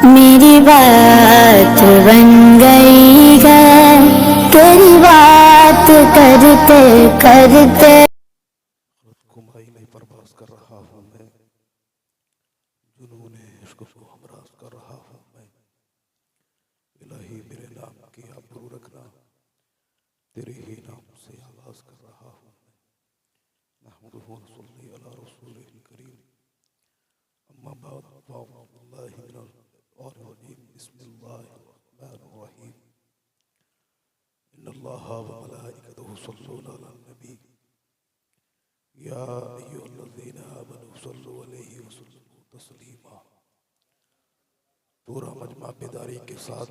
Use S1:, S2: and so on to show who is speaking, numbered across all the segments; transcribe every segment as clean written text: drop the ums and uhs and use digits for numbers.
S1: मेरी बात बन गई है, तेरी बात करते करते।
S2: खुमाई में परवास कर रहा हूँ मैं, जुनून इश्क को हमराज कर रहा हूँ मैं। इलाही मेरे नाम की आबरू रखना, तेरे ही नाम से आगाज कर रहा हूँ मैं। नहमदुहु व नसल्ली अला रसूलिल करीम, अम्मा बाद फ़अऊज़ुबिल्लाहि मिनश बिस्मिल्लाहिर रहमानिर रहीम। इन्नल्लाहा व मलाइकतहु युसल्लूना अलन नबी या अय्युहल्लज़ीना आमनू सल्लु अलैहि व सल्लिमू तस्लीमा। पूरा मजमा बेदारी के साथ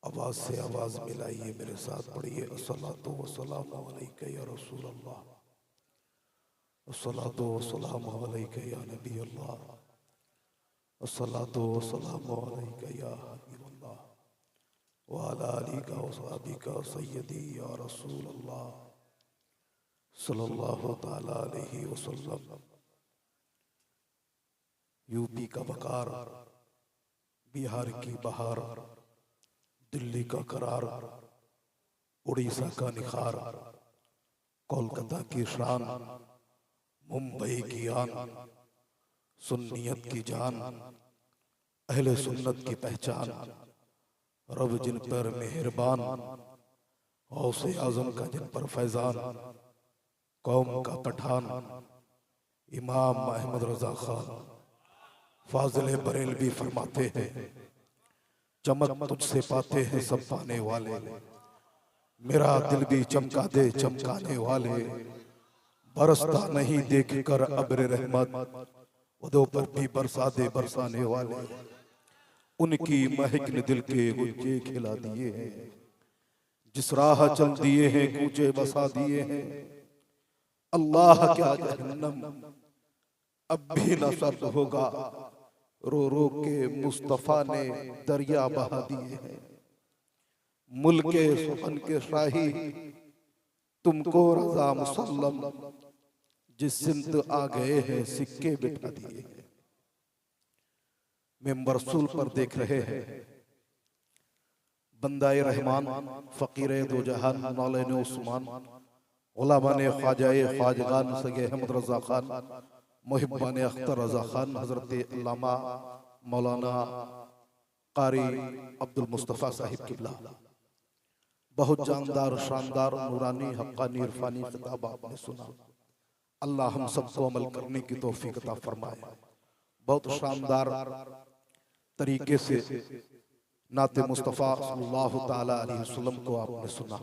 S2: आवाज से आवाज मिलाइए, मेरे साथ पढ़िए। अस्सलातु वस्सलामु अलैका या रसूल अल्लाह, अस्सलातु वस्सलामु अलैका या नबी अल्लाह, अस्सलातु वस्सलामु अलैका या हबीब अल्लाह व अला आलिका व सहाबिका सय्यदी या रसूल अल्लाह सल्लल्लाहु ताला अलैहि वसल्लम। यूपी का बकार, बिहार की बहार, दिल्ली का करार, उड़ीसा का निखार, कोलकाता की शान, मुंबई की आन, सुन्नियत की जान, अहले सुन्नत की पहचान, रब जिन पर मेहरबान, गौसे आजम का जिन पर फैजान, कौम का पठान, इमाम अहमद रजा खान फाजिल बरेलवी फरमाते हैं, चमक तुझसे पाते हैं सब पाने वाले, मेरा दिल भी चमका दे चमकाने वाले। बरसता नहीं देख कर अब्र रहमत, उदों पर भी बरसा दे बरसाने वाले। उनकी महक ने दिल के गुंजे खिला दिए हैं, जिस राह चल दिए हैं कूचे बसा दिए हैं। अल्लाह क्या जहन्नम अब भी न सर्द होगा, रो रो के मुस्तफा ने दरिया बहा दिए हैं। मुल्के सुखन के शाही तुमको रजा मुसल्लम, जिस सिमत आ गए हैं सिक्के बिठा दिए हैं। मेंबर रसूल पर देख रहे हैं बंदाए रहमान, फकीरे दो जहान, मौलाना उस्मान, उलमाने ख्वाजाए ख्वाजगान सगे अहमद रजा खान, मुहिब्बाने अख्तर रजा खान, हजरत अल्लामा मौलाना कारी अब्दुल मुस्तफ़ा साहिब किबला। बहुत जानदार, शानदार, नूरानी, हक्कानी, इरफानी खिताब आपने सुना। अल्लाह हम सबको अमल करने की तौफीक अता फरमाए। बहुत शानदार तरीके से नाते मुस्तफ़ा सल्लल्लाहु ताला अलैहि वसल्लम को आपने सुना।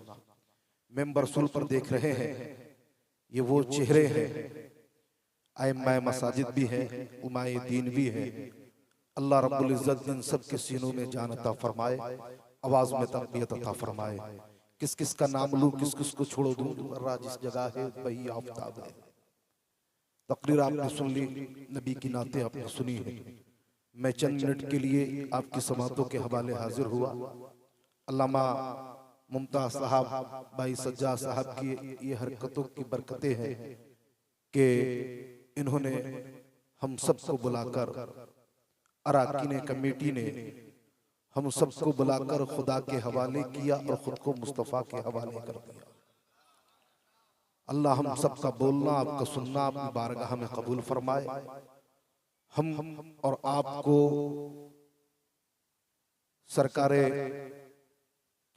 S2: मेंबर रसूल पर देख रहे हैं, ये वो चेहरे हैं, आइम्माए मसाजिद भी हैं, उमाए दीन भी हैं। अल्लाह रब्बुल इज्जत इन सब के सीनों में जान अता फरमाए, आवाज में तकबीयत अता फरमाए। किस किस का नाम लूं, किस किस को छोड़ दूं, जिस जगह है वही आफताब है। तकरीर आपने सुन ली, नबी की नाते आपने सुनी है। मैं चंद मिनट के लिए आपकी समातों के हवाले हाजिर हुआ। अल्लामा मुमताज साहब, भाई सज्जा साहब की ये हरकतों की बरकतें हैं कि इन्होंने हम सबको बुलाकर, अराकीन कमेटी ने हम सबको बुलाकर खुदा के हवाले किया और खुद को मुस्तफ़ा के हवाले कर दिया। अल्लाह हम सबका बोलना, आपका सुनना अपनी बारगाह में कबूल फरमाए। हम और आपको सरकारे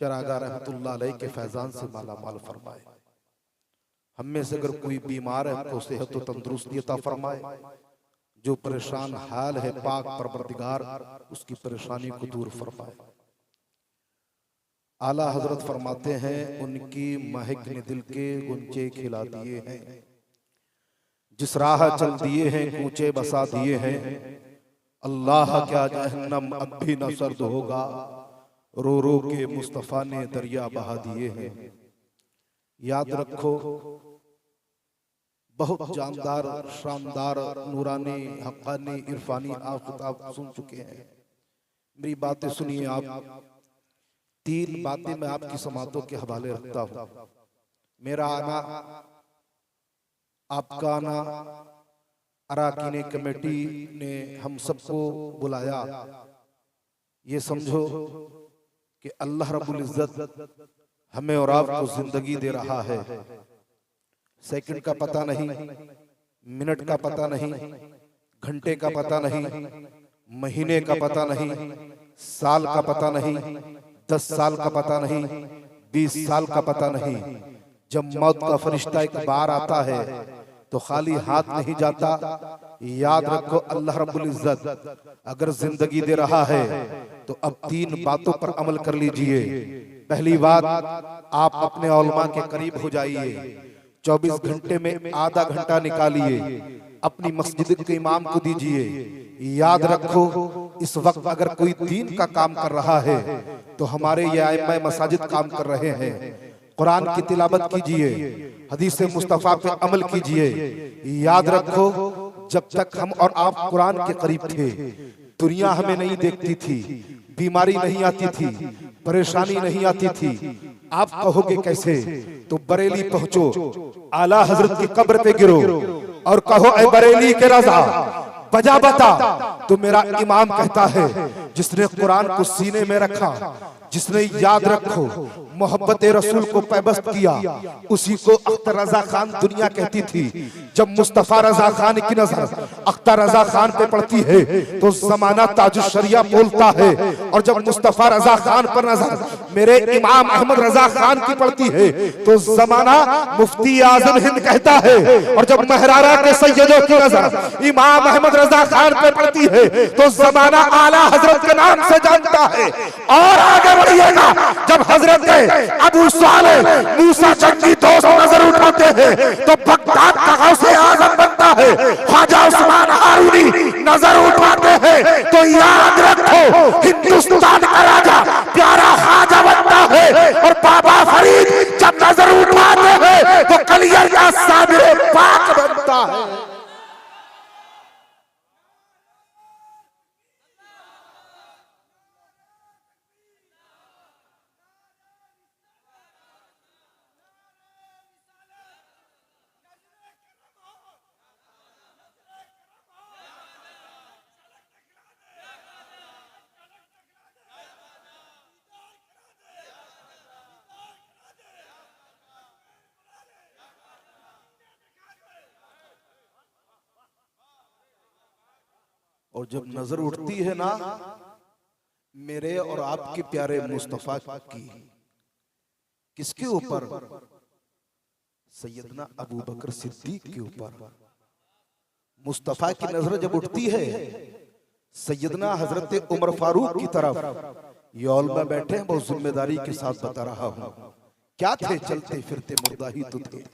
S2: चरागा रहमतुल्लाह अलैह के फैजान से माला माल फरमाए। हम में से अगर कोई बीमार है, हमको सेहत व तंदुरुस्ती अता फरमाए। जो परेशान हाल है, पाक परवरदिगार उसकी परेशानी को दूर फरमाए। आला हजरत फरमाते हैं, उनकी महक ने दिल के गुंजे खिला दिए हैं, जिस राह चल दिए हैं कूचे बसा दिए हैं। अल्लाह क्या जहन्नम अब भी न सर्द होगा, रो रो के मुस्तफा ने दरिया बहा दिए हैं। याद रखो, बहुत जानदार, शानदार, नूरानी, हक्कानी, इरफानी आप सुन चुके हैं। मेरी बातें सुनिए आप। तीन बातें मैं आपकी समातों के हवाले रखता हूं। मेरा आना, आपका आना, अराकीन कमेटी ने हम सबको बुलाया ये समझो कि अल्लाह रब्बुल इज्जत हमें और आपको जिंदगी दे रहा है। सेकंड का पता नहीं, मिनट का पता नहीं, घंटे का पता नहीं, महीने का पता नहीं, साल का पता नहीं, 10 साल का पता नहीं, 20 साल का पता नहीं। जब मौत का फरिश्ता एक बार आता है तो खाली हाथ नहीं जाता। याद रखो, अल्लाह रब्बुल इज्जत अगर जिंदगी दे रहा है तो अब 3 बातों पर अमल कर लीजिए। पहली बात, आप अपने औलमा के करीब हो जाइए। 24 घंटे में आधा घंटा निकालिए, अपनी मस्जिद के इमाम को दीजिए। याद रखो, इस वक्त अगर कोई दीन का काम कर रहा है तो हमारे ये आइम्मा मसाजिद काम कर रहे हैं। कुरान की तिलावत कीजिए, हदीस मुस्तफा पे अमल कीजिए। याद रखो, जब तक हम और आप कुरान के करीब थे, दुनिया हमें नहीं देखती थी, बीमारी नहीं आती थी, परेशानी नहीं आती थी। आप कहोगे कैसे? तो बरेली पहुंचो, आला हजरत की कब्र पे गिरो और कहो, ऐ बरेली के रजा बजा बता। तो मेरा इमाम कहता है, जिसने कुरान को सीने में रखा, जिसने याद रखो मोहब्बत रसूल को पैबस्त किया, उसी को अख्तर रजा खान दुनिया कहती थी। जब मुस्तफा रजा खान की नजर अख्तर रजा खान पे पड़ती है तो जमाना ताजुश शरिया बोलता है, और जब मुस्तफा रजा खान पर नजर मेरे इमाम अहमद रजा खान की पड़ती है तो जमाना मुफ्ती आजम हिंद कहता है, और जब महरारा के सैयदों की नजर इमाम अहमद रजा खान पे पड़ती है तो जमाना आला हजरत के नाम से जानता है। और आगे बढ़िएगा, जब हजरत के अबू सालेह मूसा जंगी दोस्त नजर उठाते हैं तो बगदाद का गौसे आजम बनता है। ख्वाजा उस्मान हारूनी नजर उठाते हैं तो याद रखो, हिंदुस्तान का राजा प्यारा ख्वाजा बनता है। और बाबा फरीद जब नजर उठाते हैं तो कलियर का साबिर पाक बनता है। और जब नजर उठती है ना मेरे और आपके प्यारे मुस्तफा की, किसके ऊपर? सैयदना अबू बकर सिद्दीक के ऊपर। मुस्तफा की नजर जब उठती है सैयदना हजरत उमर फारूक की तरफ, ये औलमा बैठे हैं, बहुत जिम्मेदारी के साथ बता रहा हूं, क्या थे? चलते फिरते मुर्दा ही तो थे।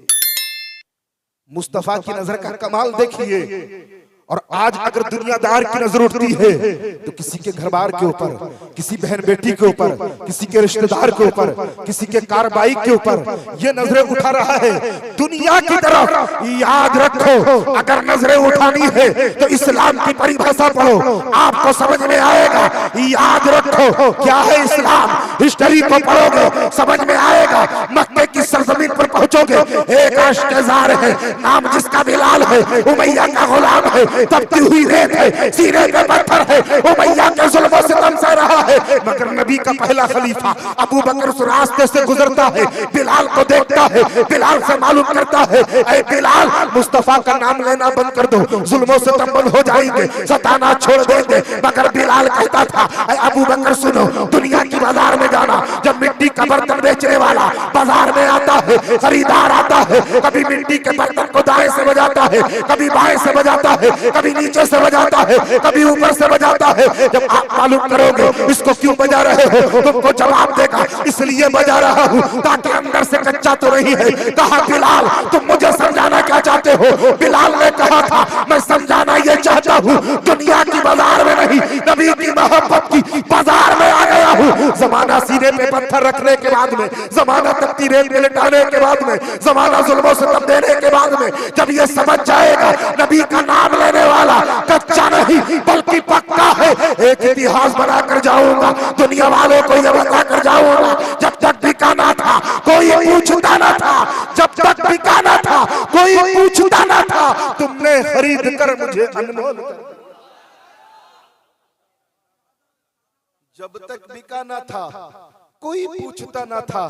S2: मुस्तफा की नजर का कमाल देखिए। और आज अगर दुनियादार की नजर उठती है तो किसी के घर बार के ऊपर, किसी बहन बेटी के ऊपर, किसी के रिश्तेदार के ऊपर, किसी के कारबाई के ऊपर ये नजरें उठा रहा है दुनिया की तरफ। याद रखो, अगर नजरें उठानी है तो इस्लाम की परिभाषा पढ़ो, आपको समझ में आएगा। याद रखो, क्या है इस्लाम? हिस्ट्री को पढ़ोगे समझ में आएगा। मक्के की सरजमीन पर पहुंचोगे, एक अश्केजार है, नाम जिसका बिलाल है, उमैया का गुलाम है, तपती हुई रेत है, सीने पे पत्थर है, उमैया के जुल्म से तम सह रहा है। मगर नबी का पहला खलीफा अबू बकर उस रास्ते से गुजरता है, बिलाल को देखता है, बिलाल से मालूम करता है, ऐ बिलाल मुस्तफा का नाम लेना बंद कर दो, जुल्मों से तम बंद हो जाएंगे, सताना छोड़ देंगे। मगर बिलाल कहता था, ऐ अबू बकर सुनो, दुनिया की बाजार में जाना, जब मिट्टी का बर्तन बेचने वाला बाजार में आता है, खरीदार आता है, कभी मिट्टी के बर्तन को दाएं से बजाता है, कभी बाएं से बजाता है, कभी नीचे से बजाता है, कभी ऊपर से बजाता है। जब आप मालूम करोगे इसको क्यों बजा रहे हो, तुमको जवाब देगा, इसलिए बजा रहा हूँ ताकि अंदर से कच्चा तो नहीं है। कहा, बिलाल तुम मुझे समझाना क्या चाहते हो? बिलाल ने कहा था, मैं समझाना ये चाहता हूँ, दुनिया की बाजार में नहीं, नबी की मोहब्बत की बाजार में आ गया हूँ। जमाना सीने पे पत्थर रखने के बाद में, जमाना तपती रेत में लिटाने के बाद में, जमाना जुल्मों से तप देने के बाद में, जब ये समझ जाएगा नबी का नाम लेने वाला कच्चा नहीं बल्कि पक्का है, एक इतिहास बनाकर जाऊंगा, दुनिया वालों को यह बताकर जाऊंगा, जब तक बिकाना था कोई पूछता ना था, जब तक बिकाना था कोई पूछता ना था, तुमने खरीद कर मुझे अनमोल कर। जब तक बिका ना था कोई पूछता ना था,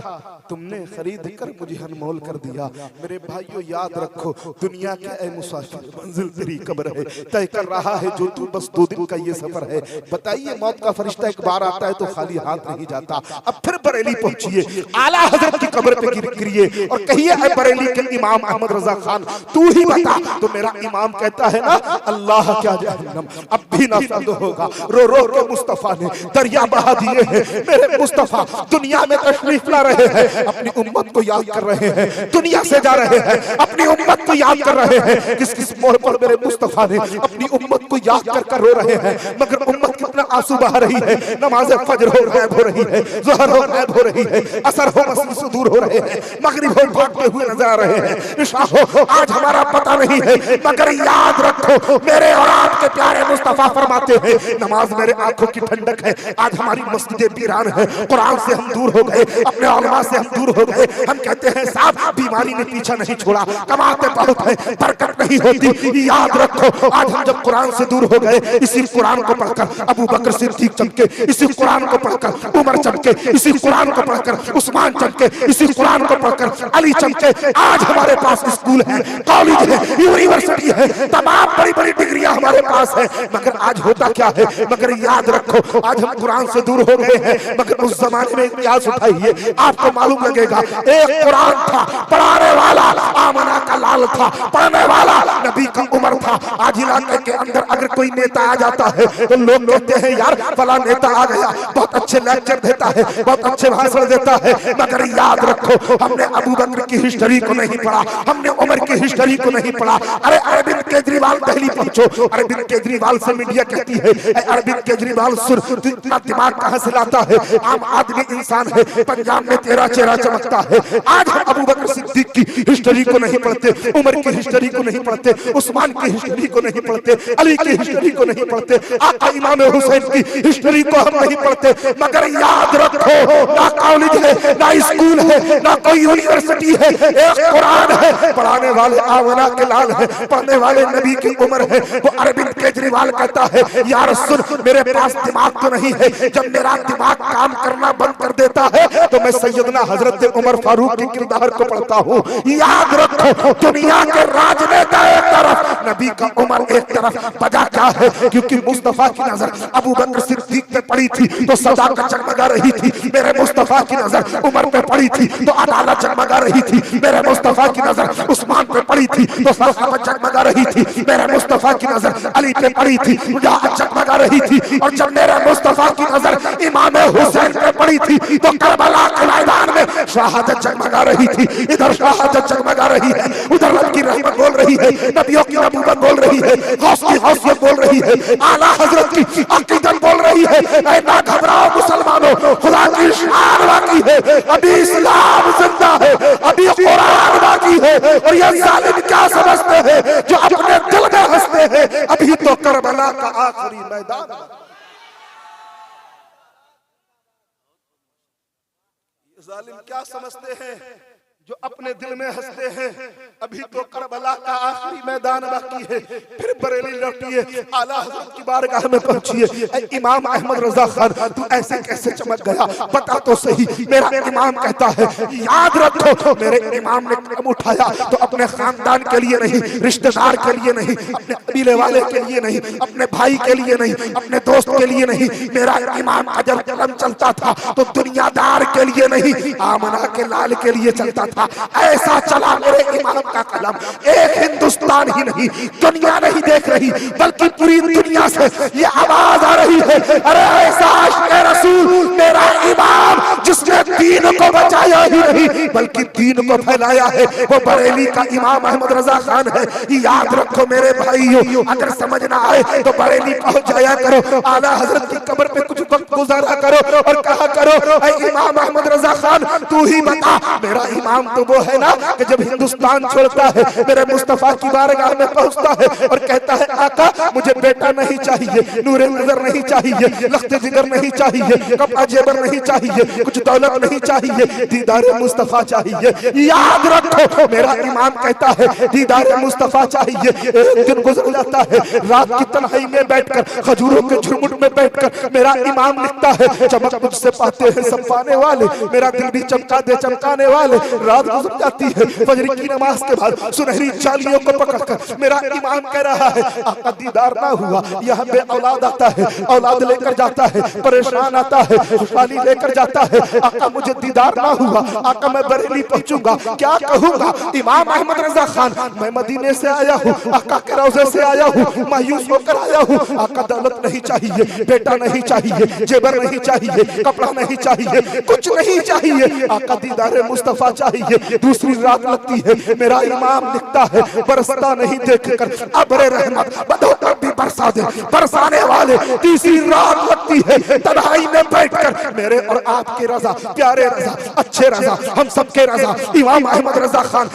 S2: तुमने खरीद कर मुझे अनमोल कर दिया। मेरे भाइयों याद रखो, दुनिया के ऐ मुसाफिर मंजिल तेरी कब्र है, तय कर रहा है जो तू बस 2 दिन का ये सफर है। बताइए मौत का फरिश्ता एक बार आता है तो खाली हाथ नहीं जाता। अब फिर बरेली पहुंचिए, आला हजरत की कब्र पे गिरिए और कहिए ऐ बरेली के इमाम अहमद रजा खान तू ही बता। तो मेरा इमाम कहता है ना, अल्लाह क्या जहन्नम अब भी ना बंद होगा। रो रो के मुस्तफा ने दरिया बहा दिए हैं। मेरे मुस्तफा दुनिया में तशरीफ ला रहे हैं, अपनी उम्मत को याद कर रहे हैं, दुनिया से जा रहे हैं, अपनी उम्मत को याद कर रहे हैं। किस किस मोड़ पर मेरे मुस्तफा ने अपनी उम्मत को याद कर रो रहे हैं, मगर उम्मत कितना आंसू बहा रही है। नमाज़ फजर हो गायब हो रही है, ज़ोहर हो गायब हो रही है, असर हो मस्जिद से दूर हो रहे हैं, मगरिब हो भागते हुए नजर आ रहे हैं, इशा हो आज हमारा पता नहीं है। मगर याद रखो मेरे और आपके प्यारे मुस्तफा फरमाते हैं, नमाज मेरे आंखों की ठंडक है। आज हमारी मस्जिदें वीरान है, कुरान से हम दूर हो गए, अपने उलमा से हम दूर हो गए। हम कहते हैं साहब बीमारी ने पीछा नहीं छोड़ा, कमाते बहुत है, बरकत नहीं होती। याद रखो आज हम जब कुरान से दूर हो गए, इसी कुरान को पढ़कर अबू बकर सिद्दीक चमके, इसी कुरान को पढ़कर उमर चमके, इसी कुरान को पढ़कर उस्मान चमके, इसी कुरान को पढ़कर अली चमके। आज हमारे पास स्कूल है, कॉलेज है, यूनिवर्सिटी है, तमाम बड़ी बड़ी डिग्रियां हमारे पास है। मगर आज होता क्या है, मगर याद रखो आज हम कुरान से दूर हो गए हैं। मगर उस जमाने में इतिहास उठाइए, आपको मालूम लगेगा एक कुरान था, पढ़ाने वाला आमना का लाल था, पढ़ने वाला नबी का उमर था। आज इलाके के अंदर अगर कोई नेता आ जाता है तो लोग कहते हैं यार फला नेता आ गया, बहुत अच्छे लेक्चर देता है, बहुत अच्छे भाषण देता है। मगर याद रखो हमने अबू बकर की हिस्ट्री को नहीं पढ़ा, हमने उमर की हिस्ट्री को नहीं पढ़ा। अरे अरविंद केजरीवाल दिल्ली पहुंचो, अरविंद केजरीवाल से मीडिया कहती है अरविंद केजरीवाल सुर इतना दिमाग कहां से लाता है, आम आदमी इंसान है, पंजाब में तेरा चेहरा चमकता है। आज हम अबू बकर सिद्दीक की हिस्ट्री को नहीं पढ़ते, उमर की हिस्ट्री को नहीं पढ़ते, उस्मान की हिस्ट्री को नहीं पढ़ते, अली की हिस्ट्री को नहीं पढ़ते, आका इमाम हुसैन की हिस्ट्री को हम नहीं पढ़ते। मगर याद रखो ना कॉलेज है, ना स्कूल है, ना कोई यूनिवर्सिटी है, एक कुरान है, पढ़ाने वाले आमना के लाल है, पढ़ने वाले नबी की उम्र है। वो अरविंद केजरीवाल कहता है यार सुन मेरे पास दिमाग तो नहीं है, जब मेरा दिमाग काम करना बंद कर देता है तो मैं सैयदना हजरत उमर फारूक के किरदार को पढ़ता हूँ। याद रखो दुनिया के राजनेता एक तरफ, नबी का उमर एक तरफ। वजह क्या है, क्योंकि मुस्तफा की नजर अबू बकर सिद्दीक पे पड़ी थी तो सदाकत जगमगा रही थी। मेरे मुस्तफा की नजर उमर पे पड़ी थी तो अदालत जगमगा रही थी। मेरे मुस्तफा की नजर उस्मान पे पड़ी थी तो सखावत जगमगा रही थी। मेरे मुस्तफा की नजर अली पे पड़ी थी, मुजाहिद जगमगा रही थी। और जब मेरे मुस्तफा की नजर इमाम हुसैन पे पड़ी थी तो करबला के मैदान में शहादत जगमगा रही थी। इधर शहादत जगमगा रही है, उधर रब की रहमत बोल रही है, नबियों की नबूवत बोल रही है, गौस की गौसियत बोल रही है, आला हजरत की अकीदत बोल रही है। ऐ ना घबराओ मुसलमानों, खुदा की शान बाकी है, अभी इस्लाम जिंदा है, अभी कुरान बाकी है। और ये जालिम क्या समझते हैं जो अपने दिल में हंसते हैं, अभी तो करबला का आखिरी मैदान। जालिम क्या समझते हैं जो अपने दिल में हंसते हैं, अभी तो करबला का आखिरी मैदान बाकी है। फिर बरेली लौटिए, आला हज़रत की बारगाह में पहुंचिए। इमाम अहमद रजा खान तू ऐसे कैसे चमक गया, बता तो सही। मेरा इमाम कहता है याद रखो मेरे इमाम ने कदम उठाया तो अपने खानदान के लिए नहीं, रिश्तेदार के लिए नहीं, अपने कबीले वाले के लिए नहीं, अपने भाई के लिए नहीं, अपने दोस्त के लिए नहीं। मेरा इमाम का जब कदम चलता था तो दुनियादार के लिए नहीं, आमना के लाल के लिए चलता था। ऐसा चला मेरे इमाम का कलम। एक हिंदुस्तान ही नहीं, दुनिया नहीं देख रही, बल्कि पूरी दुनिया से ये आवाज आ रही है, अरे ऐसा आशिक़े रसूल मेरा इमाम जिसने दीन को बचाया ही नहीं बल्कि दीन को फैलाया है, वो बरेली का इमाम अहमद रजा खान है। याद रखो मेरे भाइयों, अगर समझ ना आए तो बरेली पहुंच जाया करो, आला हजरत की कब्र पे कुछ वक्त गुजारा करो और कहा करो ऐ इमाम अहमद रजा खान तू ही बता। मेरा इमाम तो वो है ना कि जब हिंदुस्तान छोड़ता है मेरे मुस्तफा की बारगाह में पहुंचता है और कहता है आका मुझे बेटा नहीं चाहिए, नूरे नजर नहीं चाहिए, लख्त जिगर नहीं चाहिए, कपड़ा जेबर नहीं चाहिए, कुछ दौलत नहीं चाहिए, दीदार मुस्तफा चाहिए। याद रखो मेरा इमाम कहता है दीदार मुस्तफा चाहिए। एक दिन गुजर जाता है, रात की तन्हाई में बैठकर, खजूरों के झुरमुट में बैठकर मेरा इमाम लिखता है, चमक मुझसे पाते हैं सब पाने वाले, मेरा दिल भी चमका दे चमकाने वाले। रात गुजर जाती है, फजर की नमाज के बाद सुनहरी चालियों को पकड़कर मेरा इमाम कह रहा है आका दीदार ना हुआ। यहाँ पे औलाद आता है, औलाद लेकर जाता है, परेशान आता है, खुशहाली लेकर जाता है। आका मुझे दीदार ना हुआ, आका मैं बरेली पहुंचूंगा, क्या कहूंगा? इमाम अहमद रजा खान, मैं मदीने से आया हूँ, आका के रोज़े से आया हूँ, मायूस होकर आया हूँ। आका दौलत नहीं चाहिए, बेटा नहीं चाहिए, जेबर नहीं चाहिए, कपड़ा नहीं चाहिए, कुछ नहीं चाहिए, आका दीदार मुस्तफा चाहिए। दूसरी रात लगती है, मेरा इमाम लिखता है बरसता नहीं देखकर अब्र रहमत बदौलत भी बरसा दे, बरसाने वाले। तीसरी रात लगती है, तन्हाई में बैठकर मेरे और आपके रजा, प्यारे रजा, अच्छे रजा, हम सबके रजा इमाम अहमद रजा खान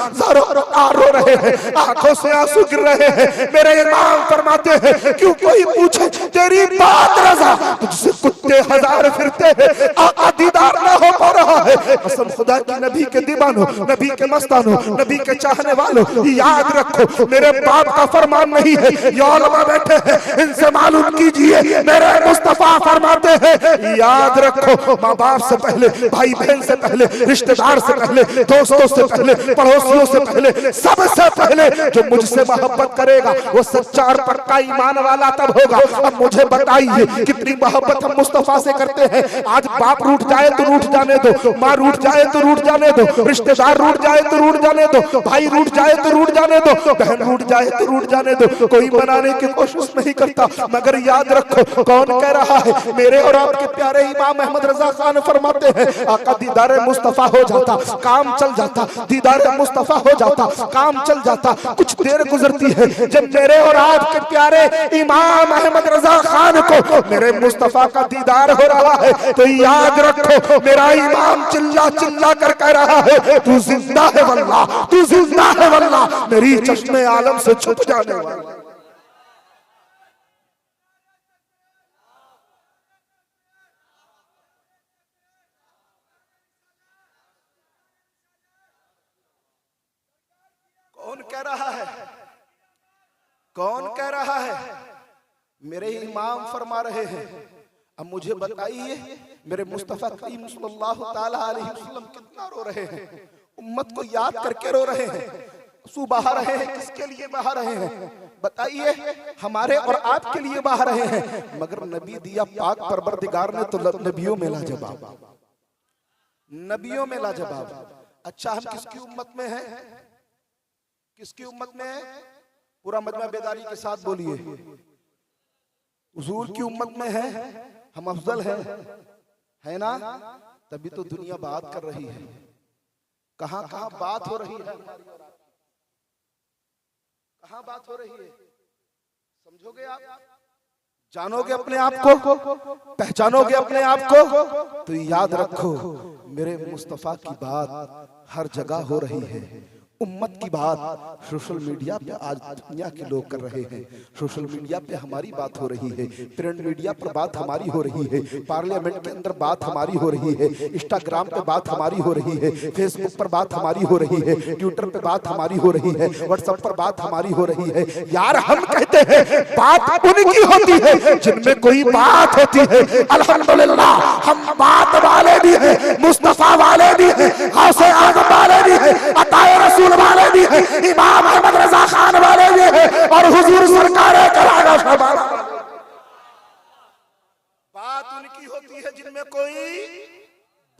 S2: रो रहे हैं, आंखों से आंसू गिर रहे हैं। मेरे इमाम फरमाते हैं क्यों कोई पूछे तेरी बात रजा, तुझसे कुत्ते हजार फिरते हैं, आका दीदार ना हो पा रहा है। कसम खुदा की नबी के दीवानो, नबी के मस्तानो, नबी के चाहने वालों, याद रखो मेरे बाप का फरमान नहीं है। ये उलमा बैठे हैं, इनसे मालूम कीजिए, मेरे मुस्तफा फरमाते हैं याद रखो माँ बाप से पहले, भाई बहन से पहले, रिश्तेदार से पहले, दोस्तों से पहले, पड़ोसियों से पहले, सबसे पहले जो मुझसे मोहब्बत करेगा वो सच्चा और पक्का ईमान वाला तब होगा। अब मुझे बताइए कितनी मोहब्बत हम मुस्तफा से करते हैं। आज बाप रूठ जाए तो रूठ जाने दो, माँ रूठ जाए तो रूठ जाने दो, रिश्तेदार रूठ जाए तो रूठ जाने दो, भाई रूठ जाए तो रूठ जाने दो, बहन रूठ जाए तो रूठ जाने दो, कोई मनाने की कोशिश नहीं करता। मगर याद रखो कौन कह रहा है? मेरे और आपके प्यारे इमाम अहमद रजा खान फरमाते हैं आका दीदार मुस्तफा हो जाता काम चल जाता, दीदार मुस्तफा हो जाता काम चल जाता। कुछ देर गुजरती है, जब मेरे और आपके प्यारे इमाम अहमद रजा खान को मेरे मुस्तफा का दीदार हो रहा है, तो याद रखो मेरा इमाम चिल्ला चिल्ला कर कह रहा है तू जिंदा है वल्लाह, तू जिंदा है वल्लाह, मेरी चश्मे आलम से छुप जाने वाला। कौन कह रहा है? कौन कह रहा है? मेरे इमाम फरमा रहे हैं। अब मुझे बताइए मेरे मुस्तफा करीम सल्लल्लाहु ताला अलैहि वसल्लम कितना रो रहे हैं, उम्मत को याद करके रो रहे हैं, आंसू बहा रहे हैं। किसके लिए बहा रहे हैं बताइए? हमारे और आपके लिए बहा रहे हैं। मगर नबी दिया पाक परवरदिगार ने तो नबियों में लाजवाब, नबियों में लाजवाब। अच्छा हम किसकी उम्मत में हैं? किसकी उम्मत में है? पूरा मजमा बेदारी के साथ बोलिए। हुजूर की उम्मत में है, हम अफजल हैं, है ना? तभी तो दुनिया बात कर रही है। कहां कहां बात हो रही है, कहां बात हो रही है? समझोगे आप? जानोगे अपने आप को, पहचानोगे अपने आप को, तो याद रखो मेरे मुस्तफा की बात हर जगह हो रही है। उम्मत की बात सोशल मीडिया पे आज दुनिया के लोग कर रहे हैं। सोशल मीडिया पे हमारी बात हो रही है, प्रिंट मीडिया पर बात हमारी हो रही है, पार्लियामेंट के अंदर बात हमारी हो रही है, इंस्टाग्राम पे बात हमारी हो रही है, फेसबुक पर बात हमारी हो रही है, ट्विटर पे बात हमारी हो रही है, व्हाट्सएप पर बात हमारी हो रही है। यार हम कहते हैं बात उनकी होती है जिनमें कोई बात होती है। अल्हम्दुलिल्लाह हम बात वाले भी हैं, मुस्तफा वाले भी हैं, गौसे आज़म वाले भी हैं, अताए रसूल वाले भी हैं, इमाम अहमद रजा खान वाले भी हैं, और हुजूर सरकार बात उनकी होती है जिनमें कोई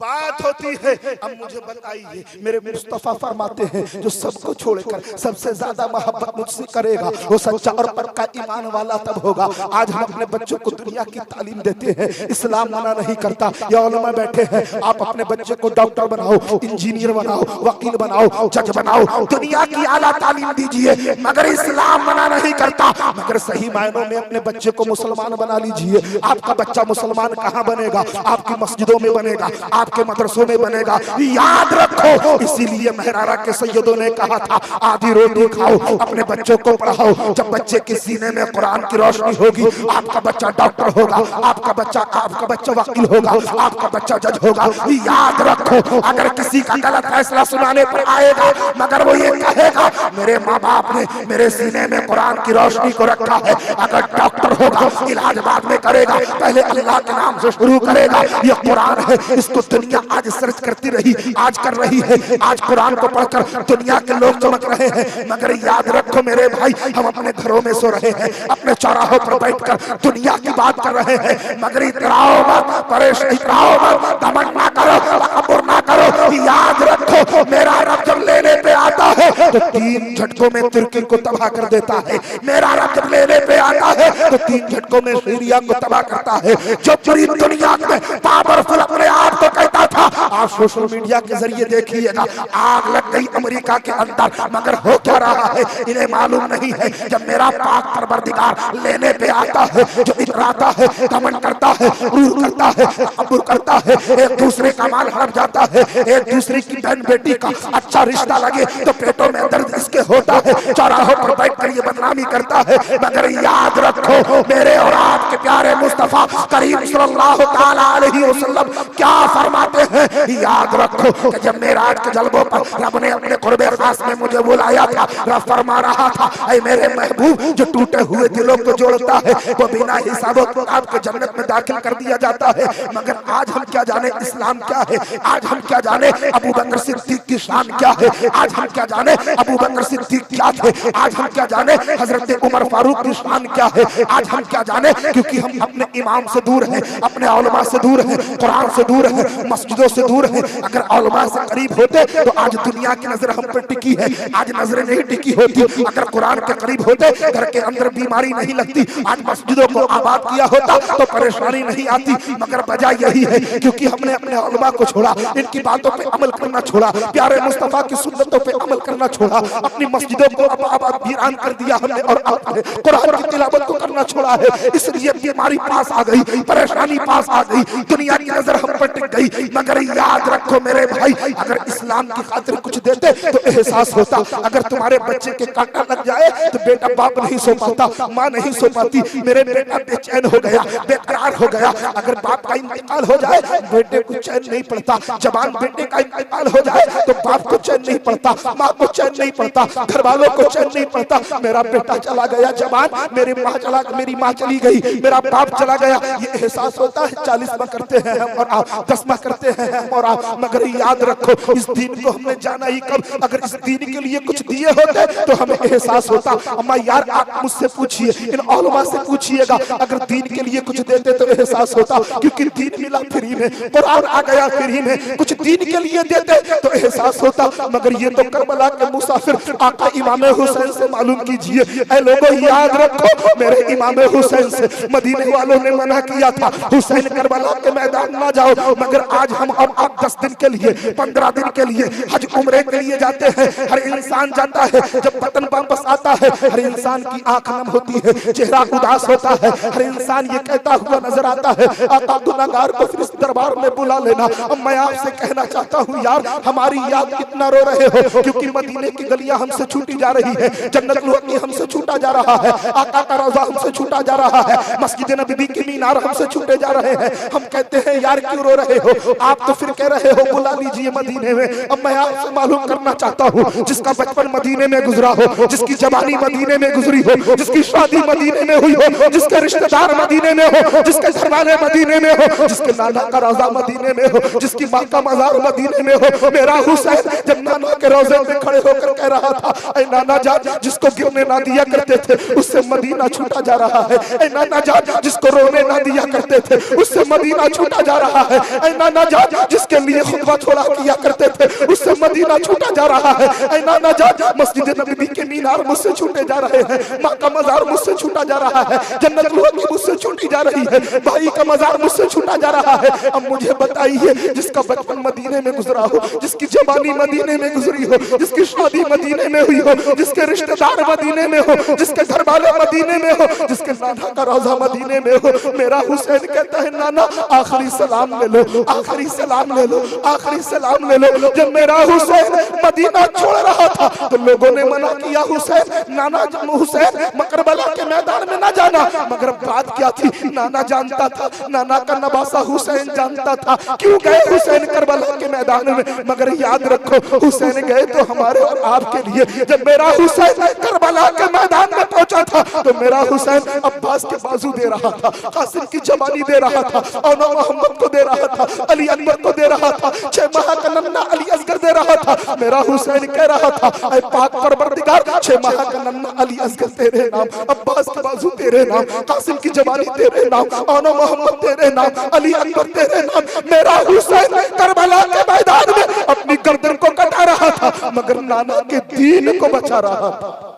S2: बात होती है। अब मुझे बताइए मेरे मुस्तफा फरमाते हैं जो सबको छोड़कर सबसे ज्यादा मोहब्बत मुझसे करेगा वो सच्चा और पक्का ईमान वाला तब होगा। आज हम अपने बच्चों को दुनिया की तालीम देते हैं, इस्लाम मना नहीं करता। या उलमा बैठे हैं, आप अपने बच्चे को डॉक्टर बनाओ, इंजीनियर बनाओ, वकील बनाओ, जज बनाओ, दुनिया की आला तालीम दीजिए, मगर इस्लाम मना नहीं करता। मगर सही मायनों में अपने बच्चे को मुसलमान बना लीजिए। आपका बच्चा मुसलमान कहाँ बनेगा? आपकी मस्जिदों में बनेगा, आपके मदरसों में बनेगा, याद रखो। इसीलिए महरारा के सैयदों ने कहा था आधी रोटी खाओ, अपने बच्चों को पढ़ाओ। जब बच्चे के सीने में कुरान की रोशनी होगी, आपका बच्चा डॉक्टर होगा, आपका बच्चा वकील होगा, आपका बच्चा जज होगा। याद रखो, अगर किसी का गलत फैसला सुनाने पर आएगा मगर वो ये कहेगा मेरे माँ बाप ने मेरे सीने में कुरान की रोशनी को रखा है, अगर डॉक्टर होगा इलाज बाद में करेगा, पहले अल्लाह के नाम से शुरू करेगा। ये कुरान है, इसको दुनिया आज सर्च करती रही, आज कर रही है। आज कुरान को पढ़कर दुनिया के लोग चमक रहे हैं, मगर याद रखो मेरे भाई, हम अपने घरों में सो रहे हैं, अपने चौराहों पर बैठकर दुनिया की बात कर रहे हैं। मगर इतराओ मत, परेशान इतराओ मत, घमंड ना करो, तकब्बुर ना करो। याद रखो मेरा रब जब लेने पे आता है तो 3 झटकों में तुर्की को तबाह कर देता है। मेरा रब जब लेने पे आता है तो 3 झटकों में सीरिया को तबाह करता है। जो पूरी दुनिया में पावरफुल अपने आप को कहता था, आप सोशल मीडिया के जरिए देखिएगा, आग लग गई अमेरिका के अंदर, मगर हो क्या रहा है इन्हें मालूम नहीं है। जब मेरा पाक परवरदिगार लेने पे आता है, जो इतराता है, घमंड करता है, गुरूर करता है, तकब्बुर करता है, एक दूसरे का माल हड़प जाता है, एक दूसरे की बहन बेटी का अच्छा रिश्ता लगे तो पेटों में दर्द इसके होता है, चौराहों पर बैठकर ये बदनामी करता है। मगर याद रखो मेरे और आपके प्यारे मुस्तफा करीम सल्लल्लाहु ताला अलैहि वसल्लम क्या फरमाते हैं। याद रखो कि जब मेराज के जलवों पर रब ने अपने कुर्बे खास में मुझे बुलाया था, रब फरमा रहा था ऐ मेरे महबूब, जो टूटे हुए दिलों को जोड़ता है वो बिना हिसाब किताब के जन्नत में दाखिल कर दिया जाता है। मगर आज हम क्या जाने इस्लाम क्या है, आज हम क्या जाने अबू बकर सिद्दीक की शान क्या है, आज हम क्या जाने अबू बकर सिद्दीक क्या थे, आज हम क्या जाने हजरत उमर फारूक की शान क्या है, आज हम क्या जाने, क्योंकि हम अपने इमाम से दूर हैं, अपने उलमा से दूर हैं, कुरान से दूर हैं, मस्जिदों से दूर हैं। अगर उलमा से करीब होते तो आज दुनिया की नजर हम पर टिकी है, आज नजरें नहीं टिकी होती। अगर कुरान के करीब होते घर के अंदर बीमारी नहीं लगती, आज मस्जिदों को आबाद किया होता तो परेशानी नहीं आती। मगर वजह यही है क्योंकि हमने अपने उलमा को छोड़ा, इनकी बातों पे अमल करना छोड़ा, प्यारे मुस्तफा की सुन्नतों पे अमल करना छोड़ा, अपनी मस्जिदों को आबाद वीरान कर दिया हमने और आपने कुरान की तिलावत को करना छोड़ा है। इसलिए बीमारी पास आ गई, परेशानी पास आ गई, दुनिया की नजर हम पर टिक गई। मगर याद रखो मेरे भाई, अगर इस्लाम की खातिर कुछ देते तो एहसास होता। अगर तुम्हारे बच्चे के कांटा लग जाए तो बेटा बाप नहीं सो पाता, माँ नहीं सो पाती, मेरे बेटा बेचैन हो गया, बेकरार हो गया। अगर बाप का इंतकाल हो जाए बेटे को चैन नहीं पड़ता, जवान बेटे का इंतकाल हो जाए तो बाप को चैन नहीं पड़ता, माँ को चैन नहीं पड़ता, घर वालों को चैन नहीं पड़ता। मेरा बेटा चला गया जवान, मेरी माँ चली गई, मेरा बाप चला गया, ये एहसास होता है। 40वां करते हैं हम और आप, 10वां करते हैं हम और आप। मगर याद रखो इस दीन को हमने जाना ही कब, अगर इस दीन के लिए कुछ दिए होते तो हमें एहसास होता। अम्मा यार आप मुझसे पूछिए, इन उलमा से पूछिएगा, अगर दीन के लिए कुछ देते तो एहसास होता। क्योंकि दीन मिला फ्री में, कुरान आ गया फ्री में, कुछ दीन के लिए देते तो एहसास होता। मगर ये तो करबला के मुसाफिर आका इमाम हुसैन से मालूम कीजिए। ऐ लोगों याद रखो मेरे इमाम हुसैन से मदीने वालों ने मना किया था, हुसैन करबला के मैदान ना जाओ। मगर आज हम और आप 10 दिन के लिए, 15 दिन के लिए हज उम्रे के लिए जाते हैं। हर इंसान जाता है, जब वतन वापस आता है हर इंसान की आंख नम होती है, चेहरा उदास होता है, हर इंसान ये कहता हुआ नजर आता है आका गुनाहगार को फिर इस दरबार में बुला लेना। अब मैं आपसे कहना चाहता हूँ यार, हमारी याद कितना रो रहे हो, क्योंकि मदीने की गलियां हमसे छूटी जा रही है, जन्नत लुहकी हमसे छूटा जा रहा है, आका का रौज़ा हमसे छूटा जा रहा है, मस्जिद नबी के मीनार हमसे छूटे जा रहे हैं। हम कहते हैं यार क्यों रो रहे हो, आप तो फिर कह रहे हो बुला लीजिए मदीने में। अब मैं आपसे मालूम करना चाहता हूँ, जिसका बचपन मदीने में गुजरा हो, जिसकी जवानी मदीने में गुजरी हो, जिसकी शादी मदीने में हुई हो, जिसके रिश्तेदार मदीने में हो, जिसके घर वाले मदीने में हो, जिसके नाना का रौज़ा मदीने में हो, जिसकी माँ का मज़ार मदीने में हो। मेरा हुसैन जब नाना के रोज़े में खड़े होकर कह रहा था ऐ नाना जान जिसको गिरने ना दिया करते थे उससे मदीना छूटा जा रहा है, ऐ नाना जान जिसको रोने ना दिया करते थे उससे मदीना छूटा जा रहा है, ऐ नाना जान जिसके लिए खुतबा छोड़ा किया करते थे उससे मदीना छूटा जा रहा है, ऐ नाना जान मस्जिद नबी के मीनार मुझसे छूटे जा रहे हैं, माँ का मज़ार मुझसे छूटा जा रहा है, जन्नत लुहकी मुझसे छूटी जा रही है, भाई का मज़ार मुझसे छूटा जा रहा है। अब मुझे बताइए जिसका बचपन मदीने में गुजरा हो, जिसकी जवानी मदीने में गुजरी हो, जिसकी शादी मदीने में हुई हो, जिसके रिश्तेदार मदीने में हो, जिसके घर वाले मदीने में हो, जिसके नाना का रौज़ा मदीने में हो, मेरा हुसैन कहता है नाना आखिरी सलाम ले लो, आखिरी सलाम ले लो, आखिरी सलाम ले लो। जब मेरा हुसैन मदीना छोड़ रहा था तो लोगों ने मना किया, हुसैन नाना हुसैन करबला के मैदान में ना जाना। मगर बात क्या थी, नाना जानता था, नाना का नवासा हुसैन जानता था क्यों गए हुसैन करबला के मैदान में। मगर याद रखो, हुसैन गए तो हमारे और आपके लिए। जब मेरा हुसैन करबला के मैदान में पहुंचा था तो मेरा हुसैन अब्बास के बाजू दे रहा था, कासिम की जवानी दे रहा था, और मोहम्मद को दे रहा था, अली अकबर को दे रहा था, 6 माह का नन्ना अली असगर दे रहा था। मेरा हुसैन कह रहा था, ऐ पाक परवरदिगार, 6 माह का नन्ना अली असगर तेरे नाम, अब्बास के बाजू तेरे नाम, कासिम की जवानी तेरे नाम, और मोहम्मद तेरे नाम, अली अकबर तेरे नाम। मेरा हुसैन करबला के मैदान में अपनी गर्दन को कटा रहा था मगर नाना के दीन को बचा रहा था।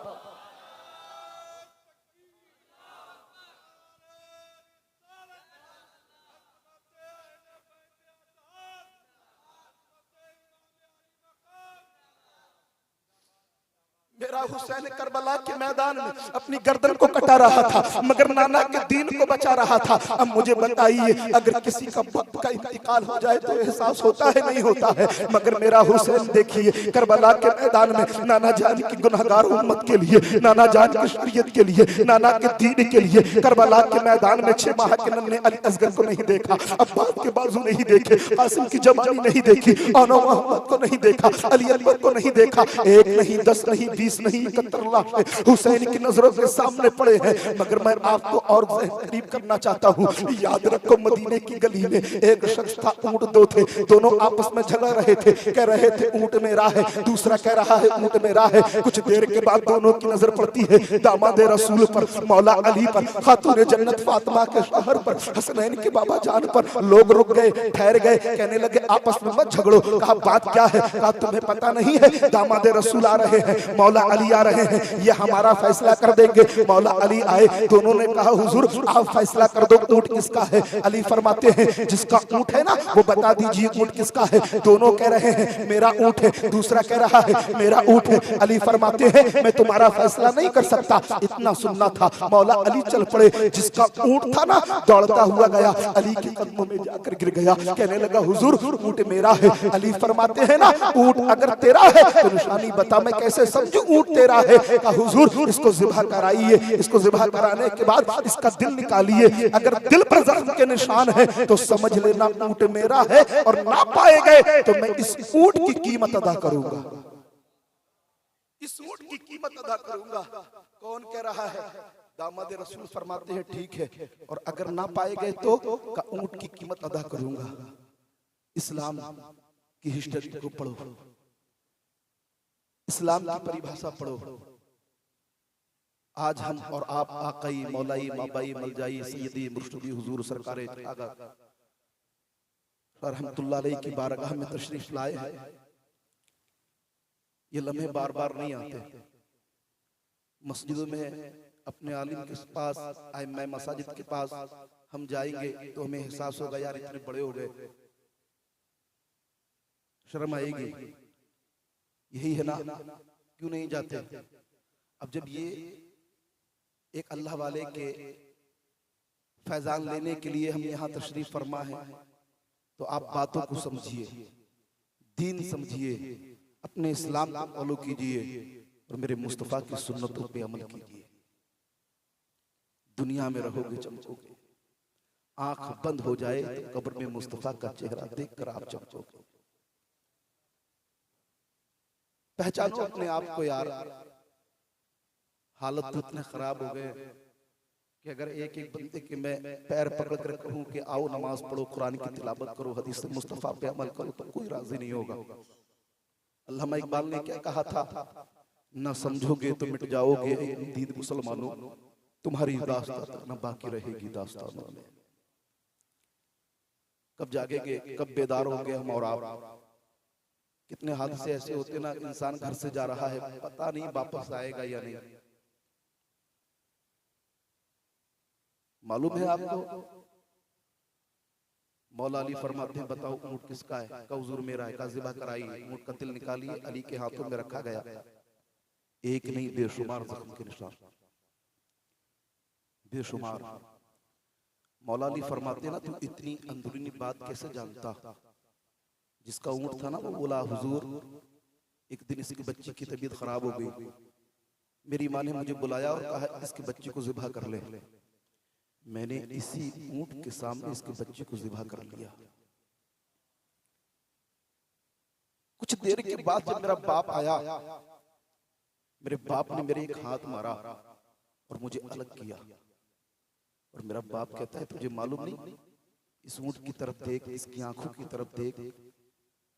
S2: मेरा हुसैन करबला के मैदान में अपनी गर्दन को कटा रहा था मगर नाना के दीन को बचा रहा था। अब मुझे बताइए, अगर किसी का वक्त का इंतकाल हो जाए तो एहसास होता है नहीं होता है? मगर मेरा हुसैन देखिए, करबला के मैदान में नाना जान की गुनहगार उम्मत के लिए, नाना जान की शरीयत के लिए, नाना के दीन के लिए करबला के मैदान में 6 माह के नन्हे अली असगर को नहीं देखा, अब्बास के बाजू नहीं देखे, कासिम की जवानी नहीं देखी, और मोहम्मद को नहीं देखा, अली अकबर को नहीं देखा। 1 नहीं 10 नहीं 20 नहीं 71 लाख हुसैन की नजरों के सामने पड़े हैं। मगर मैं आपको और करीब करना चाहता हूँ। याद रखो, मदीने की गली में एक शख्स था, ऊंट 2 थे, दोनों आपस में झगड़ रहे थे, कह रहे थे ऊंट मेरा है, दूसरा कह रहा है ऊंट मेरा है। कुछ देर के बाद दोनों की नजर पड़ती है दामाद रसूल पर, मौला अली पर, खातून जन्नत फातिमा के शहर पर, हसनैन के बाबा जान पर। लोग रुक गए, ठहर गए, कहने लगे आपस में मत झगड़ो। कहा बात क्या है? कहा तुम्हें पता नहीं है, दामाद रसूल आ रहे हैं, मौला अली आ रहे हैं, ये हमारा फैसला कर देंगे। मौला अली आए, दोनों ने कहा हुजूर आप फैसला कर दो, ऊंट किसका है? अली फरमाते हैं जिसका ऊंट है ना वो बता दीजिए ऊंट किसका है। दोनों कह रहे हैं मेरा ऊंट है, दूसरा कह रहा है मेरा ऊंट है। अली फरमाते हैं मैं तुम्हारा फैसला नहीं कर सकता। इतना सुनना था, मौला अली चल पड़े। जिसका ऊंट था ना दौड़ता हुआ गया, अली के कदमों में जाकर गिर गया, कहने लगा हुजूर ऊंट मेरा है। अली फरमाते हैं ना ऊंट अगर तेरा है तो निशानी बता, मैं कैसे समझूं ऊंट तेरा है? कहा हुजूर इसको ज़िबा कराइए, इसको ज़िबा कराने के बाद इसका दिल निकालिए, अगर दिल पर जख्म के निशान है तो समझ लेना ऊंट मेरा है, और ना पाए गए तो मैं इस ऊंट की कीमत अदा करूंगा, इस ऊंट की कीमत अदा करूंगा। कौन कह रहा है? दामाद रसूल फरमाते हैं ठीक है, और अगर ना पाए गए तो का ऊंट की कीमत अदा करूंगा। इस्लाम की हिस्ट्री को पढ़ो, इस्लाम की परिभाषा पढ़ो। आज हम और आप आकाई मौलाई माबाई मलजाई सैयदी मुर्शदी हुजूर सरकार रहमतुल्लाह अलैह की बारगाह में तशरीफ लाए हैं। ये लम्हे बार बार नहीं आते। मस्जिदों में अपने आलिम के पास, आइम्मा मसाजिद के पास हम जाएंगे तो हमें एहसास होगा यार इतने बड़े हो गए, शर्म आएगी। यही है ना, क्यों नहीं जाते? अब जब ये एक अल्लाह वाले के फैजान लेने के लिए हम यहाँ तशरीफ फरमा है तो आप बातों को समझिए, दीन समझिए, अपने इस्लाम को फॉलो कीजिए और मेरे मुस्तफ़ा की सुन्नतों पे अमल कीजिए। दुनिया में रहोगे चमकोगे, आंख बंद हो जाए तो कब्र में मुस्तफ़ा का चेहरा देखकर आप चमकोगे। पहचानो अपने आप को यार। हालत तो इतने खराब हो गए कि अगर एक एक बंदे के मैं पैर पकड़ कर कहूं कि आओ नमाज पढ़ो, कुरान की तिलावत करो, हदीस मुस्तफा पे अमल करो, तो कोई राजी नहीं होगा। अल्लामा इकबाल ने क्या कहा था? न समझोगे तो मिट जाओगे दीद मुसलमानों, तुम्हारी दास्तां तक न बाकी रहेगी दास्तानों में। कब जागेंगे, कब बेदार होंगे हम और आप? कितने हादसे ऐसे होते ना, इंसान घर से जा रहा है पता नहीं वापस आएगा या नहीं। मालूम है आपको? मौला अली फरमाते हैं बताओ ऊंट किसका है? का हुजूर मेरा है। का ज़िबा कराई, ऊंट का दिल निकालिए, अली के हाथों में रखा गया। एक नहीं बेशुमार जख्म के निशान, बेशुमार। मौला अली फरमाते हैं ना तू इतनी अंदरूनी बात कैसे जानता? जिसका ऊंट था ना वो बोला, हुजूर एक दिन इसकी बच्ची की तबीयत खराब हो गई, मेरी माँ ने मुझे बुलाया और कहा इसके बच्चे को ज़िबा कर ले। मैंने इसी ऊंट के सामने इसके बच्चे को ज़िबा कर लिया। कुछ देर के बाद जब मेरा बाप आया, मेरे बाप ने मेरे एक हाथ मारा और मुझे अलग किया, और मेरा बाप कहता है तुझे मालूम नहीं, इस ऊंट की तरफ देख, इसकी आंखों की तरफ देख,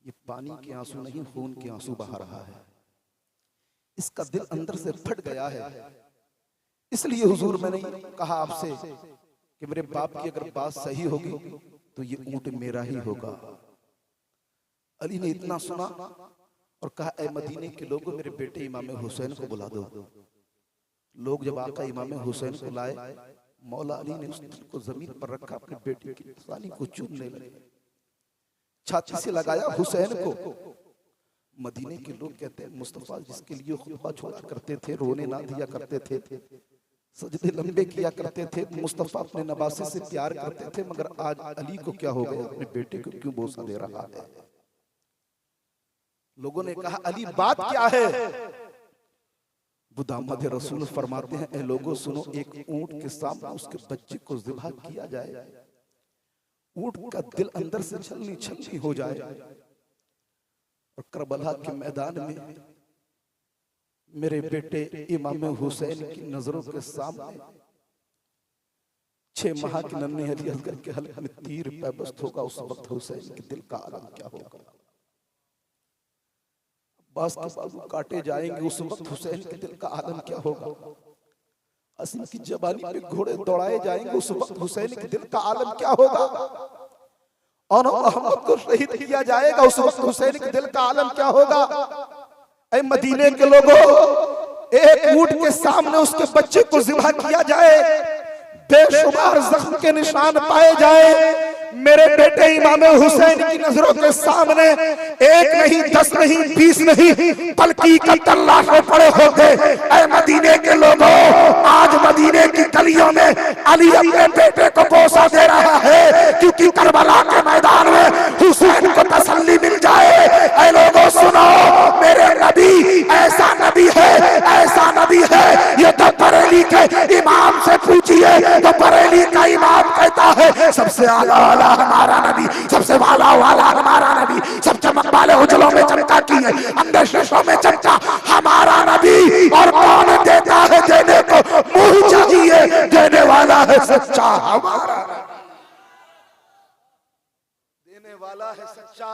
S2: ये पानी के आंसू नहीं खून के आंसू बहा रहा है, इसका दिल अंदर से फट गया है। इसलिए हुजूर मैंने कहा आपसे कि मेरे बाप की अगर बात सही होगी तो ये ऊंट मेरा ही होगा। अली ने इतना सुना और कहा ऐ मदीने के लोगों, मेरे बेटे इमाम हुसैन को बुला दो। लोग जब आका इमाम हुसैन को लाए, मौला अली ने उसको जमीन पर रखा, अपने बेटे की सानी को चूमने लगे, छाती से लगाया हुसैन को। मदीने के लोग कहते हैं मुस्तफा जिसके लिए खुतबा छोड़ा करते थे, रोने ना दिया करते थे, सजदे लंबे किया करते थे, मुस्तफा अपने नवासे से प्यार करते थे, मगर आज अली को क्या हो गया, अपने बेटे को क्यों बोसा दे रहा है। लोगों ने कहा अली बात क्या है। वो दामाद रसूल फरमाते हैं ए लोगों सुनो, एक ऊंट के सामने उसके बच्चे को ज़िबा किया जाए, ऊंट का दिल अंदर से छलनी छलनी हो जाए, और करबला के मैदान में मेरे बेटे इमाम हुसैन की नजरों के सामने 6 माह के नन्हे अली असगर के हल्के में तीर पैबस्त होगा, उस वक्त हुसैन के दिल का आलम क्या होगा। अब्बास के बाजू काटे जाएंगे, उस वक्त हुसैन के दिल का आलम क्या होगा। असीम की जबानी पे घोड़े दौड़ाए जाएंगे, उस वक्त हुसैन के दिल का आलम क्या होगा। और मोहम्मद को शहीद किया जाएगा, उस वक्त हुसैन के दिल का आलम क्या होगा। ऐ मदीने के लोगों, एक ऊंट के सामने उसके बच्चे को ज़िबा किया जाए, बेशुमार जख्म के निशान पाए जाए, मेरे बेटे इमाम हुसैन की नजरों के सामने 1 नहीं 10 नहीं 20 नहीं बल्कि 71 लाशें पड़े होंगे। ऐ मदीने के लोगों, आज मदीने की गलियों में अली अपने बेटे को बोसा दे रहा है, क्योंकि करबला के मैदान में हुसैन को तसल्ली मिल जाए। ऐ लोगों सुनो, मेरे नबी ऐसा नबी है, ऐसा नबी है, ये तो बरेली के इमाम से पूछिए, तो बरेली का इमाम कहता है सबसे आला हमारा नबी, सबसे वाला वाला हमारा नबी, सब चमक वाले उजलों में चमका की है, अंदर शीशों में चमका हमारा नबी। और कौन देता है देने को, मुंह चाहिए, देने वाला है सच्चा हमारा, देने वाला है सच्चा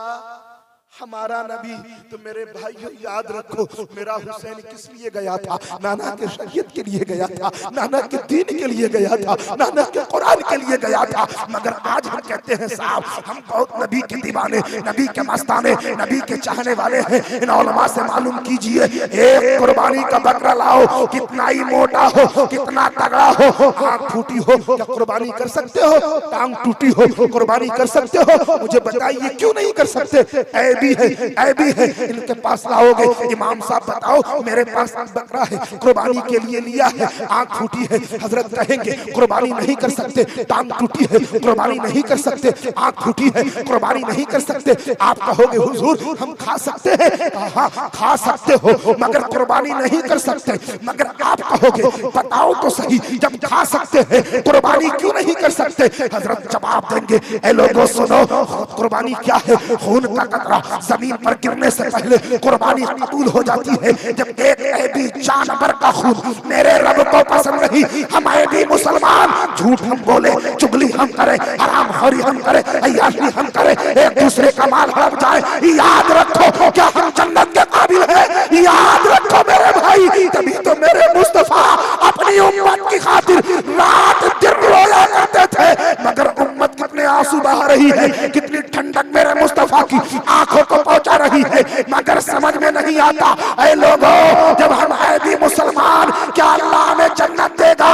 S2: हमारा नबी। तो मेरे भाइयों याद रखो, मेरा हुसैन किस लिए गया था, नाना के शरीयत के लिए गया था, नाना के दीन के लिए गया था, नाना के कुरान के लिए गया था। मगर आज हम कहते हैं साहब हम बहुत नबी के दीवाने, नबी के मस्ताने, नबी के चाहने वाले हैं। इन उलमा से मालूम कीजिए, एक कुर्बानी का बकरा लाओ, कितना ही मोटा हो, कितना तगड़ा हो, आंख फूटी हो, क्या कुर्बानी कर सकते हो? टांग टूटी हो, कुर्बानी कर सकते हो? मुझे बताइए क्यों नहीं कर सकते? ऐबी है, इनके पास लाओगे, इमाम साहब बताओ मेरे पास बकरा है, कुर्बानी के लिए लिया है, आंख फूटी है, हजरत कहेंगे कुर्बानी नहीं कर सकते, टांग टूटी है, कुर्बानी नहीं कर सकते, आंख फूटी है, कुर्बानी नहीं कर सकते। आप कहोगे हुजूर हम खा सकते हैं, हाँ खा सकते हो, मगर कुर्बानी नहीं कर सकते। मगर आप कहोगे बताओ तो सही, जब खा सकते हैं कुर्बानी क्यों नहीं कर सकते? हजरत जवाब देंगे ए लोगों सुनो, कुर्बानी क्या है? खून का कतरा जमीन पर गिरने से पहले कुर्बानी कबूल हो जाती है। जब एक ऐबी जानवर का खून मेरे रब को पसंद नहीं, हम ऐबी मुसलमान झूठ हम बोले, चुगली हम करें, हरामखोरी हम करें, अय्याशी हम करें, एक दूसरे का माल हड़प जाए, याद रखो क्या हम जन्नत के काबिल हैं? याद रखो मेरे भाई, तभी तो मेरे मुस्तफा अपनी उम्मत की खातिर रात दिन रोया करते थे। मगर उम्मत कितने आंसू बहा रही है, कितनी ठंडक मेरे मुस्तफा की आंखों को पहुंचा रही है, मगर समझ में नहीं आता। ऐ लोगों, जब हम ऐबी मुसलमान, क्या अल्लाह हमें जन्नत देगा?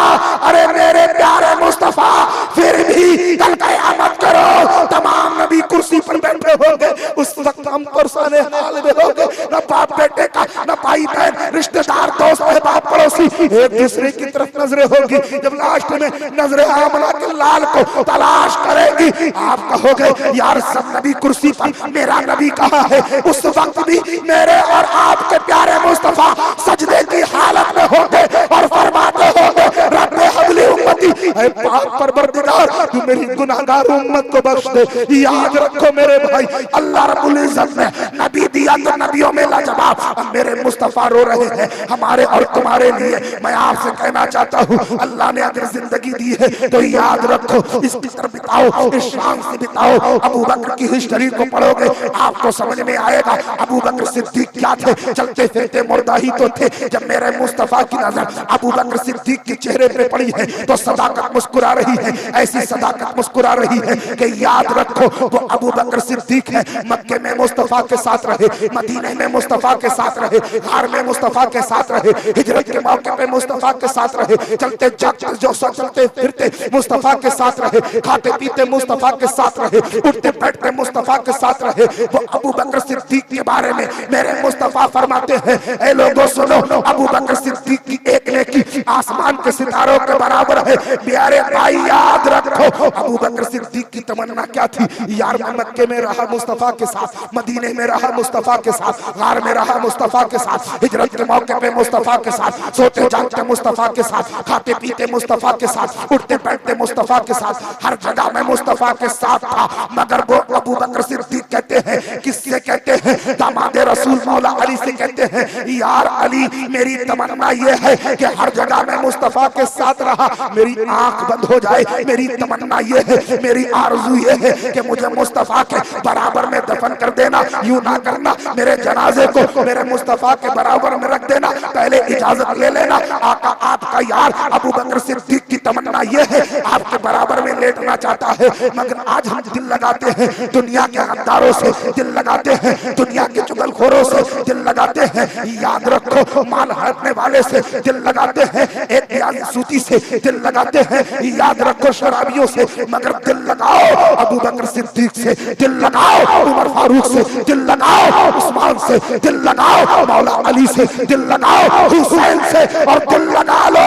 S2: अरे मेरे प्यारे मुस्तफा, फिर भी कल क़यामत करो, तमाम नबी कुर्सी पर बैठे होंगे, उस वक्त हम परेशान हाल में होंगे, न बाप बेटे का, न भाई बहन, रिश्तेदार, दोस्त, बाप पड़ोस पड़ोसी एक दूसरे की तरफ नजरें होगी। जब लास्ट में नजरे आमना के लाल को तलाश करेगी, आप कहोगे यार सब नबी कुर्सी पर, मेरा नबी कहाँ है? उस वक्त भी मेरे और आपके प्यारे मुस्तफा सजदे की हालत में होंगे और फरमाते होंगे रब्बे हबली उम्मती, ऐ पाक परवरदिगार तू मेरी गुनाहगार उम्मत को बख्श दे। याद रखो मेरे भाई, अल्लाह रब्बुल इज्जत ने नबी दिया तो नबियों में लाजवाब। अब मेरे मुस्तफा रो रहे हैं हमारे और तुम्हारे लिए। मैं आपसे कहना चाहता हूँ अल्लाह ने अगर जिंदगी दी है तो याद रखो, इस तरह बिताओ, इस शान से बिताओ। अबू बकर की हिस्ट्री को पढ़ोगे आपको समझ में आएगा अबू बकर सिद्दीक क्या थे। चलते फिरते मुर्दा ही तो थे। जब मेरे मुस्तफा की नजर अबू बकर सिद्दीक के चेहरे पे पड़ी है तो सदाकत मुस्कुरा रही है, ऐसी सदाकत मुस्कुरा रही है कि याद रखो वो अबू बकर सिद्दीक है। मक्के में मुस्तफा के साथ रहे, मदीने में मुस्तफा के साथ रहे, घर में मुस्तफा के साथ रहे, हिजरत के मौके पे मुस्तफा के साथ रहे, चलते चलते फिरते मुस्तफा के साथ रहे, खाते पीते मुस्तफा के साथ रहे, उठते बैठते मुस्तफा के साथ रहे। वो अबू बकर सिद्दीक के बारे में मेरे मुस्तफा फरमाते हैं, ऐ लोगों सुनो, अबू बकर सिद्दीक की एक नेकी आसमान के सितारों के बराबर है। प्यारे भाई याद रखो अबू बकर सिद्दीक की तमन्ना क्या थी? यार मैं मक्के में रहा मुस्तफा के साथ, मदीने में रहा मुस्तफा के साथ, गार में रहा मुस्तफा के साथ, हिजरत के मौके पे मुस्तफा के साथ, सोते जागते मुस्तफा के साथ, खाते पीते मुस्तफा के साथ, उठते बैठते मुस्तफा के साथ, हर जगह में मुस्तफा के साथ था। मगर वो अबू बकर सिद्दीक कहते हैं, किससे कहते हैं? दामाद रसूल मौला अली से कहते हैं, यार अली मेरी तमन्ना ये है कि हर जगह में मुस्तफा के साथ रहा, मेरी आंख बंद हो जाए, मेरी तमन्ना ये है, मेरी आरज़ू ये है कि मुझे मुस्तफा के बराबर में दफन कर देना। यूं ना करना, मेरे जनाजे को मेरे मुस्तफा के बराबर में रख देना, पहले इजाजत ले लेना। आका आपका यार अबू बकर सिद्दीक की तमन्ना ये है, आपके बराबर में लेटना चाहता है। मगर आज हम दिल लगाते हैं दुनिया के गद्दारों से, दिल लगाते हैं दुनिया के चुगलखोरों से, दिल लगाते हैं याद रखो माल हड़पने वाले से, दिल लगाते हैं एक सूती से, दिल लगाते हैं याद रखो शराबियों से। मगर दिल लगाओ अबू बकर सिद्दीक से, दिल लगाओ उमर फारूक से, दिल लगाओ उस्मान से, दिल लगाओ मौला अली से, दिल लगाओ हुसैन से, और दिल लगा लो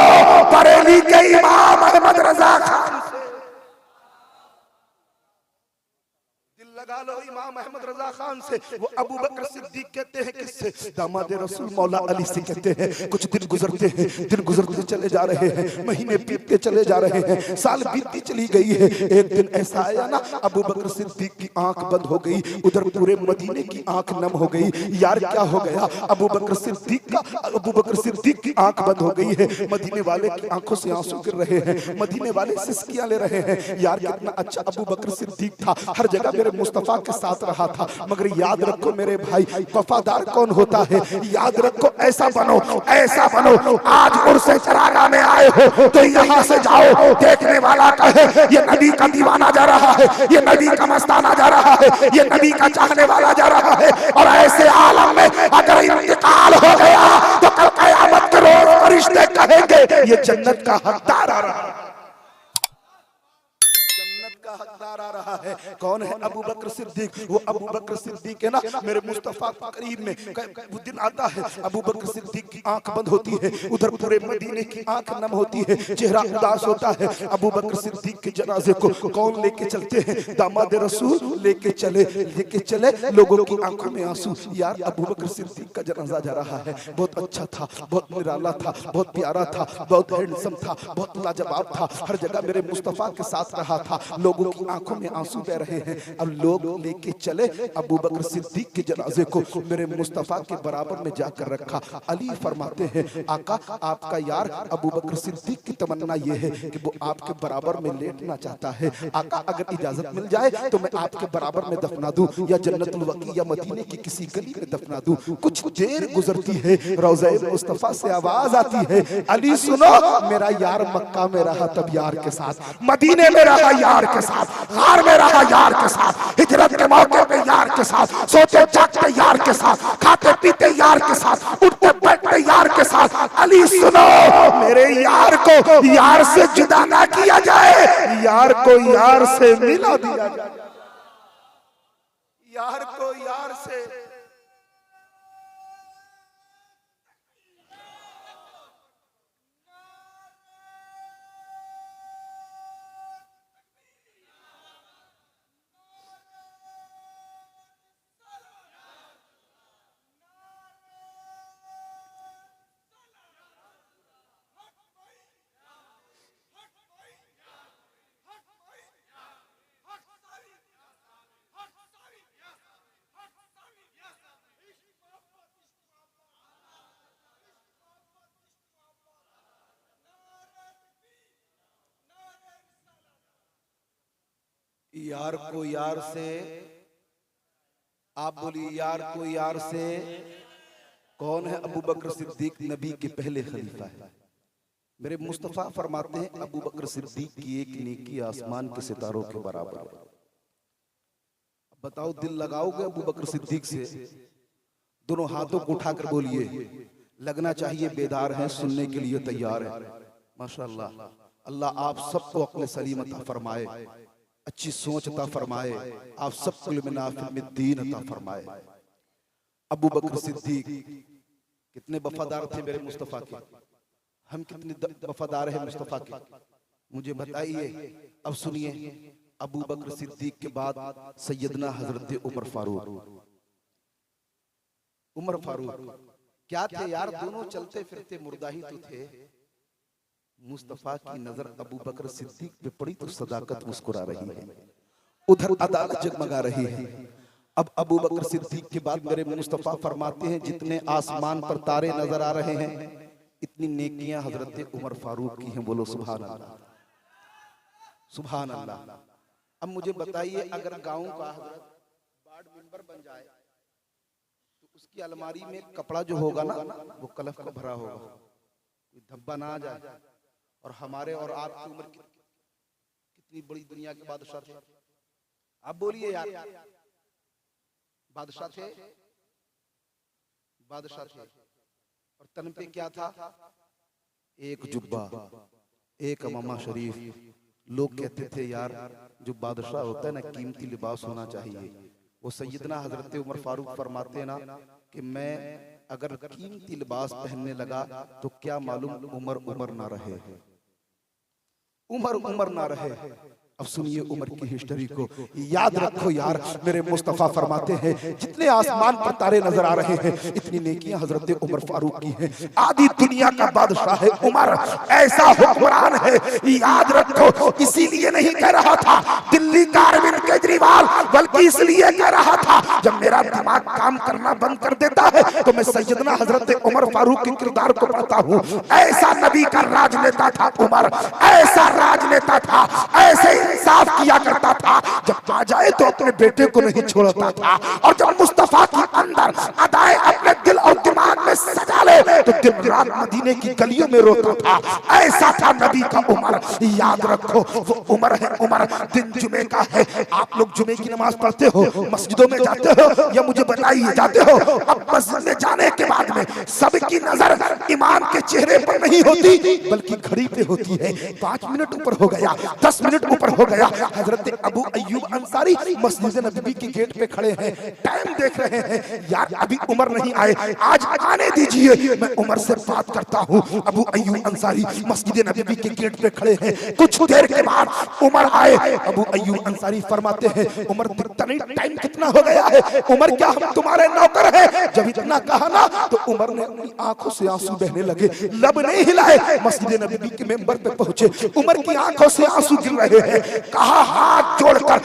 S2: बरेली के इमाम अहमद रजा खान से। लगा लो इमाम अहमद रजा खान से। वो अबू बकर सिद्दीक कहते हैं किससे? दामाद रसूल मौला अली से कहते हैं। कुछ दिन गुजरते हैं, दिन गुजरते चले जा रहे हैं, महीने बीतते चले जा रहे हैं, साल बीतती चली गई है। एक दिन ऐसा आया ना अबू बकर सिद्दीक की आंख बंद हो गई, उधर पूरे मदीने की आंख नम हो गई। यार क्या हो गया? अबू बकर सिद्दीक की आंख बंद हो गई है। मदीने वाले की आंखों से आंसू गिर रहे हैं, मदीने वाले सिसकियां ले रहे हैं। यार कितना अच्छा अबू बकर सिद्दीक था, हर जगह मेरे मुस्तफा के साथ रहा था। मगर याद रखो मेरे भाई, वफादार कौन होता है? याद रखो ऐसा बनो, ऐसा बनो। आज उर्से चरागा में आए हो तो यहाँ से जाओ, देखने वाला कहे ये नबी का दीवाना जा रहा है, ये नबी का मस्ताना जा रहा है, ये नबी का चाहने वाला जा रहा है। और ऐसे आलम में अगर इंतकाल हो गया तो कल क़यामत के रोज फरिश्ते कहेंगे ये जन्नत का हकदार आ रहा है, हकदार आ रहा है। कौन है? अबू बकर सिद्दीक। वो अबू बकर सिद्दीक है ना मेरे मुस्तफा के करीब में वो दिन आता है, अबू बकर सिद्दीक की आंख बंद होती है, उधर पूरे मदीने की आंख नम होती है, चेहरा उदास होता है। अबू बकर सिद्दीक के जनाजे को कौन लेके चलते हैं? दामाद रसूल लेके चले लोगों की आंखों में आंसू। यार अबू बकर सिद्दीक का जनाजा जा रहा है। बहुत अच्छा था, बहुत निराला था, बहुत प्यारा था, बहुत हैंडसम था, बहुत लाजवाब था, हर जगह मेरे मुस्तफा के साथ रहा था। लोगों की आंखों में आंसू बह रहे हैं। अब लोग लेके चले अबू बकर सिद्दीक के जनाजे को, मेरे मुस्तफा के बराबर में जाकर रखा। अली फरमाते हैं आका आपका यार अबू बकर सिद्दीक की तमन्ना ये है कि वो आपके बराबर में लेटना चाहता है। आका अगर इजाजत मिल जाए तो मैं आपके बराबर में दफना दूं, या जन्नतुल बकी या मदीने की किसी गली में दफना दूं। कुछ देर गुजरती है, रोज़े मुस्तफा से आवाज आती है, अली सुनो, मेरा यार मक्का में रहा तब यार के साथ, मदीने में रहा यार के साथ, गार में रहा यार के साथ, हिजरत के मौके पे यार के साथ, सोते जागते यार के साथ, खाते पीते यार के साथ, उठते बैठते यार के साथ। अली सुनो, मेरे यार को यार से जुदा ना किया जाए, यार को यार से मिला दिया जाए, यार को यार से। यार को यार से, आप बोलिए यार को यार से। कौन है अबू बकर सिद्दीक? नबी के पहले खलीफा है। मेरे मुस्तफा फरमाते हैं अबू बकर सिद्दीक की एक नेकी आसमान के सितारों के बराबर है। बताओ दिल लगाओगे अबू बकर सिद्दीक से? दोनों हाथों को उठाकर बोलिए, लगना चाहिए बेदार हैं, सुनने के लिए तैयार है। माशाअल्लाह, अल्लाह आप सबको अक्ल सलीम अता फरमाए, अच्छी सोच अता फरमाए, आप सबको इल्म नाफिअ में दीन अता फरमाए। अबू बकर सिद्दीक कितने वफादार थे मेरे मुस्तफा के। हम कितने वफादार हैं मुस्तफा के, मुझे बताइए। अब सुनिए, अबू बकर सिद्दीक के बाद सैयदना हजरत उमर फारूक। उमर फारूक क्या थे यार? दोनों चलते फिरते मुर्दा ही तो थे। मुस्तफा की नजर अबू बकर सिद्दीक पे पड़ी तो सदाकत मुस्कुरा रही है, उधर अदालत जगमगा रही है। अब अबू बकर सिद्दीक के बाद मेरे मुस्तफा फरमाते हैं जितने आसमान पर तारे नजर आ रहे हैं, इतनी नेकियां हजरत उमर फारूक की हैं। बोलो सुभान अल्लाह, सुभान अल्लाह। अब मुझे बताइए, अगर गांव का हजरत बाड़ मिंबर बन जाए तो उसकी अलमारी में कपड़ा जो होगा ना, वो कलफ का भरा होगा, कोई धब्बा ना आ जाए। और हमारे और आपकी उम्र कितनी बड़ी दुनिया के बादशाह थे। आप बोलिए यार, बादशाह थे, बादशाह थे। और तन पे क्या था? एक जुब्बा, एक अमामा शरीफ। लोग कहते थे यार जो बादशाह होता है ना, कीमती लिबास होना चाहिए। वो सैयदना हजरत उमर फारूक फरमाते ना कि मैं अगर कीमती लिबास पहनने लगा तो क्या मालूम उमर उमर ना रहे, उमर उमर ना रहे। अब सुनिए उमर की हिस्ट्री को, याद रखो यार। मेरे मुस्तफा फरमाते हैं जितने आसमान पर तारे नजर आ रहे हैं, इतनी नेकियां हजरत उमर फारूक की हैं। आधी दुनिया का बादशाह है उमर, ऐसा हुक्मरान है, याद रखो। इसीलिए नहीं कह रहा था दिल्ली का अरविंद केजरीवाल, बल्कि इसलिए कह रहा था जब मेरा दिमाग काम करना बंद कर देता है तो मैं सैयदना हजरत उमर फारूक के किरदार को पढ़ता हूँ। ऐसा नबी का राजनेता था उमर, ऐसा राजनेता था, ऐसे इंसाफ किया करता था। जब आ जाए तो अपने बेटे को नहीं छोड़ता था, और जब मुस्तफा के अंदर अदाएं अपने दिल और दिमाग में सजा ले तो दिन रात मदीने की गलियों में रोता था। ऐसा था नबी का उमर, याद रखो। वो उमर है उमर। दिन जुमे का है, आप लोग जुमे की नमाज पढ़ते हो, मस्जिदों में जाते हो, या मुझे बताइए जाते हो? अब मस्जिद में जाने के बाद में सबकी नजर इमाम के चेहरे पर नहीं होती, बल्कि घड़ी पे होती है। 5 मिनट ऊपर हो गया, 10 मिनट ऊपर हो गया, हजरत अबू अय्यूब अंसारी मस्जिद नबवी के गेट पे खड़े हैं, टाइम देख रहे हैं। यार अभी उमर नहीं आए, आज आने दीजिए, मैं उमर से बात करता हूँ। अबू अय्यूब अंसारी मस्जिद नबवी के गेट पे खड़े हैं। कुछ देर के बाद उमर आए। अबू अय्यूब अंसारी फरमाते हैं उमर दिखता नहीं, टाइम कितना हो गया है? उमर क्या हम तुम्हारे नौकर हैं? जब इतना कहा ना तो उमर ने अपनी आंखों से आंसू बहने लगे, लब नहीं हिलाए, मस्जिद नबवी के मेंबर पे पहुंचे। उमर की आंखों से आंसू गिर रहे हैं। कहा हाथ जोड़कर,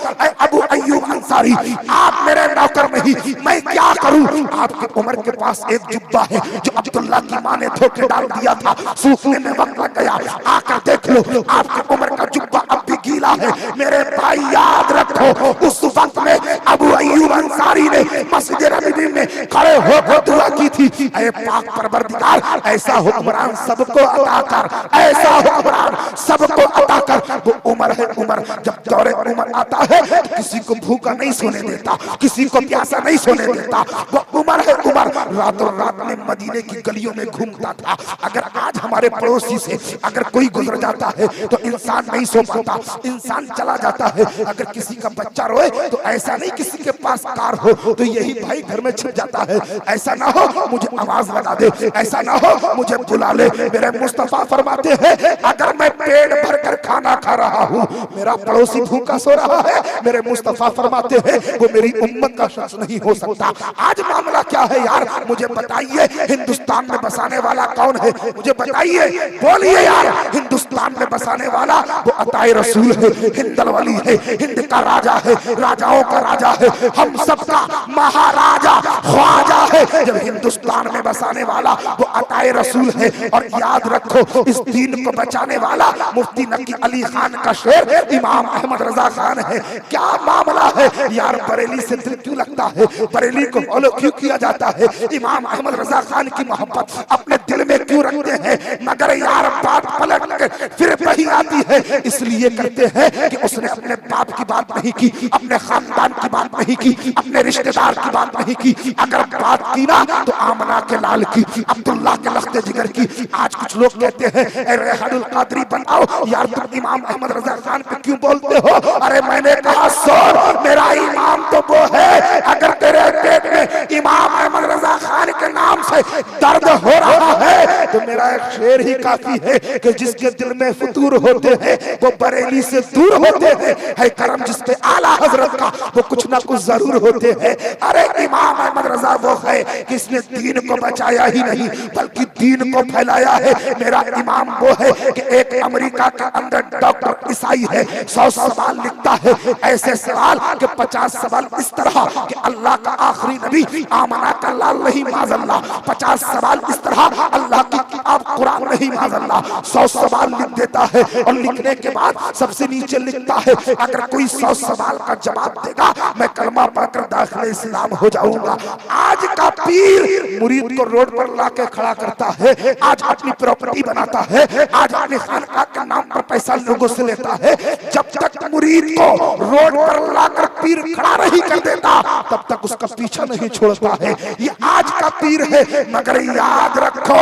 S2: अबू अय्यूब अंसारी आप मेरे नौकर नहीं, मैं क्या करूं? आपकी उमर के पास एक जुब्बा है जो अब्दुल्ला की मां ने धोखे डाल दिया था, सूखने में वक्त लग गया, आकर देख लो। आपकी उमर का जुब्बा अब भी गीला है। मेरे भाई याद रखो, उस वक्त में अबू अय्यूब अंसारी ने मस्जिद नबवी में खड़े होकर दुआ की थी, ऐ पाक परवरदिगार ऐसा हुक्मरान सबको अता कर, ऐसा हुक्मरान सबको अता कर। वो उमर है उमर। जब दौरे उमर आता है तो किसी को भूखा नहीं सोने देता, किसी को प्यासा नहीं सोने देता। वो उमर है उमर। रातों रात में मदीने की गलियों में घूमता था। अगर आज हमारे पड़ोसी से अगर कोई गुजर जाता है तो इंसान नहीं सो पाता, इंसान चला जाता है। अगर किसी का बच्चा रोए तो ऐसा नहीं किसी के पास कार हो तो यही भाई घर में छिप जाता है, ऐसा ना हो मुझे आवाज लगा दे, ऐसा ना हो मुझे बुला ले। मेरे मुस्तफा फरमाते हैं अगर मैं पेट भर कर खाना खा रहा हूँ, मेरा पड़ोसी भूखा सो रहा है, मेरे मुस्तफा फरमाते हैं वो मेरी उम्मत का शख्स नहीं हो सकता। आज मामला क्या है यार? मुझे बताइए, हिंदुस्तान में बसाने वाला कौन है? मुझे बताइए, बोलिए यार। हिंदुस्तान में बसाने वाला वो अताए रसूल है, हिंदल वली है, हिंद का राजा है, राजाओं का राजा है, हम सबका महाराजा ख्वाजा है। है जब हिंदुस्तान में बसाने वाला वो अताए रसूल है। और याद रखो इस दीन को बचाने वाला मुफ्ती नकी अली खान का शेर इमाम अहमद रजा खान है। क्या मामला है यार, बरेली से दिल क्यों लगता है, बरेली को फॉलो क्यों किया जाता है, इमाम अहमद रजा खान की मोहब्बत अपने दिल में क्यों रखते हैं, मगर यार बात पलट के फिर वही आती है। इसलिए करते हैं कि उसने अपने बाप की बात नहीं की, अपने खानदान की बात नहीं की, अपने रिश्तेदार की बात नहीं की, अगर बात की ना तो आमना के लाल की, अब्दुल्ला के लख्ते जिगर की। आज कुछ लोग कहते हैं रेहानुल कादरी बनाओ यार, तुम इमाम अहमद रजा खान पे क्यों बोलते हो? अरे मैंने कहा सुन, मेरा इमाम तो वो है, अगर तेरे पेट में इमाम अहमद रजा खान के नाम से दर्द हो रहा है तो मेरा एक शेर ही काफी है कि जिसके दिल में फतूर होते हैं वो बरेली से दूर होते हैं। है करम जिसपे आला हजरत का वो कुछ ना कुछ जरूर होते हैं। अरे इमाम अहमद रजा वो है कि इसने दीन को बचाया ही नहीं बल्कि दीन को फैलाया है। मेरा इमाम वो है कि एक अमेरिका के अंदर डॉक्टर ईसाई है, 100 सवाल लिखता है, ऐसे सवाल कि 50 सवाल इस तरह कि अल्लाह का आखिरी नबी आमना का लाल नहीं माज़अल्लाह, 50 सवाल इस तरह अल्लाह की किताब कुरान नहीं माज़अल्लाह। 100 सवाल लिख देता है और लिखने के बाद सबसे नीचे लिखता है अगर कोई 100 सवाल का जवाब देगा मैं कलमा पढ़कर दाखिले इस्लाम हो जाऊंगा। आज का पीर मुरीद को रोड पर लाके खड़ा करता है, आज अपनी प्रॉपर्टी बनाता है, आज अपने खानका के नाम पर पैसा लोगों से लेता है। जब तक मुरीद को रोड पर लाकर पीर खड़ा नहीं कर देता तब तक उसका पीछा नहीं छोड़ता है। ये आज का पीर है, मगर याद रखो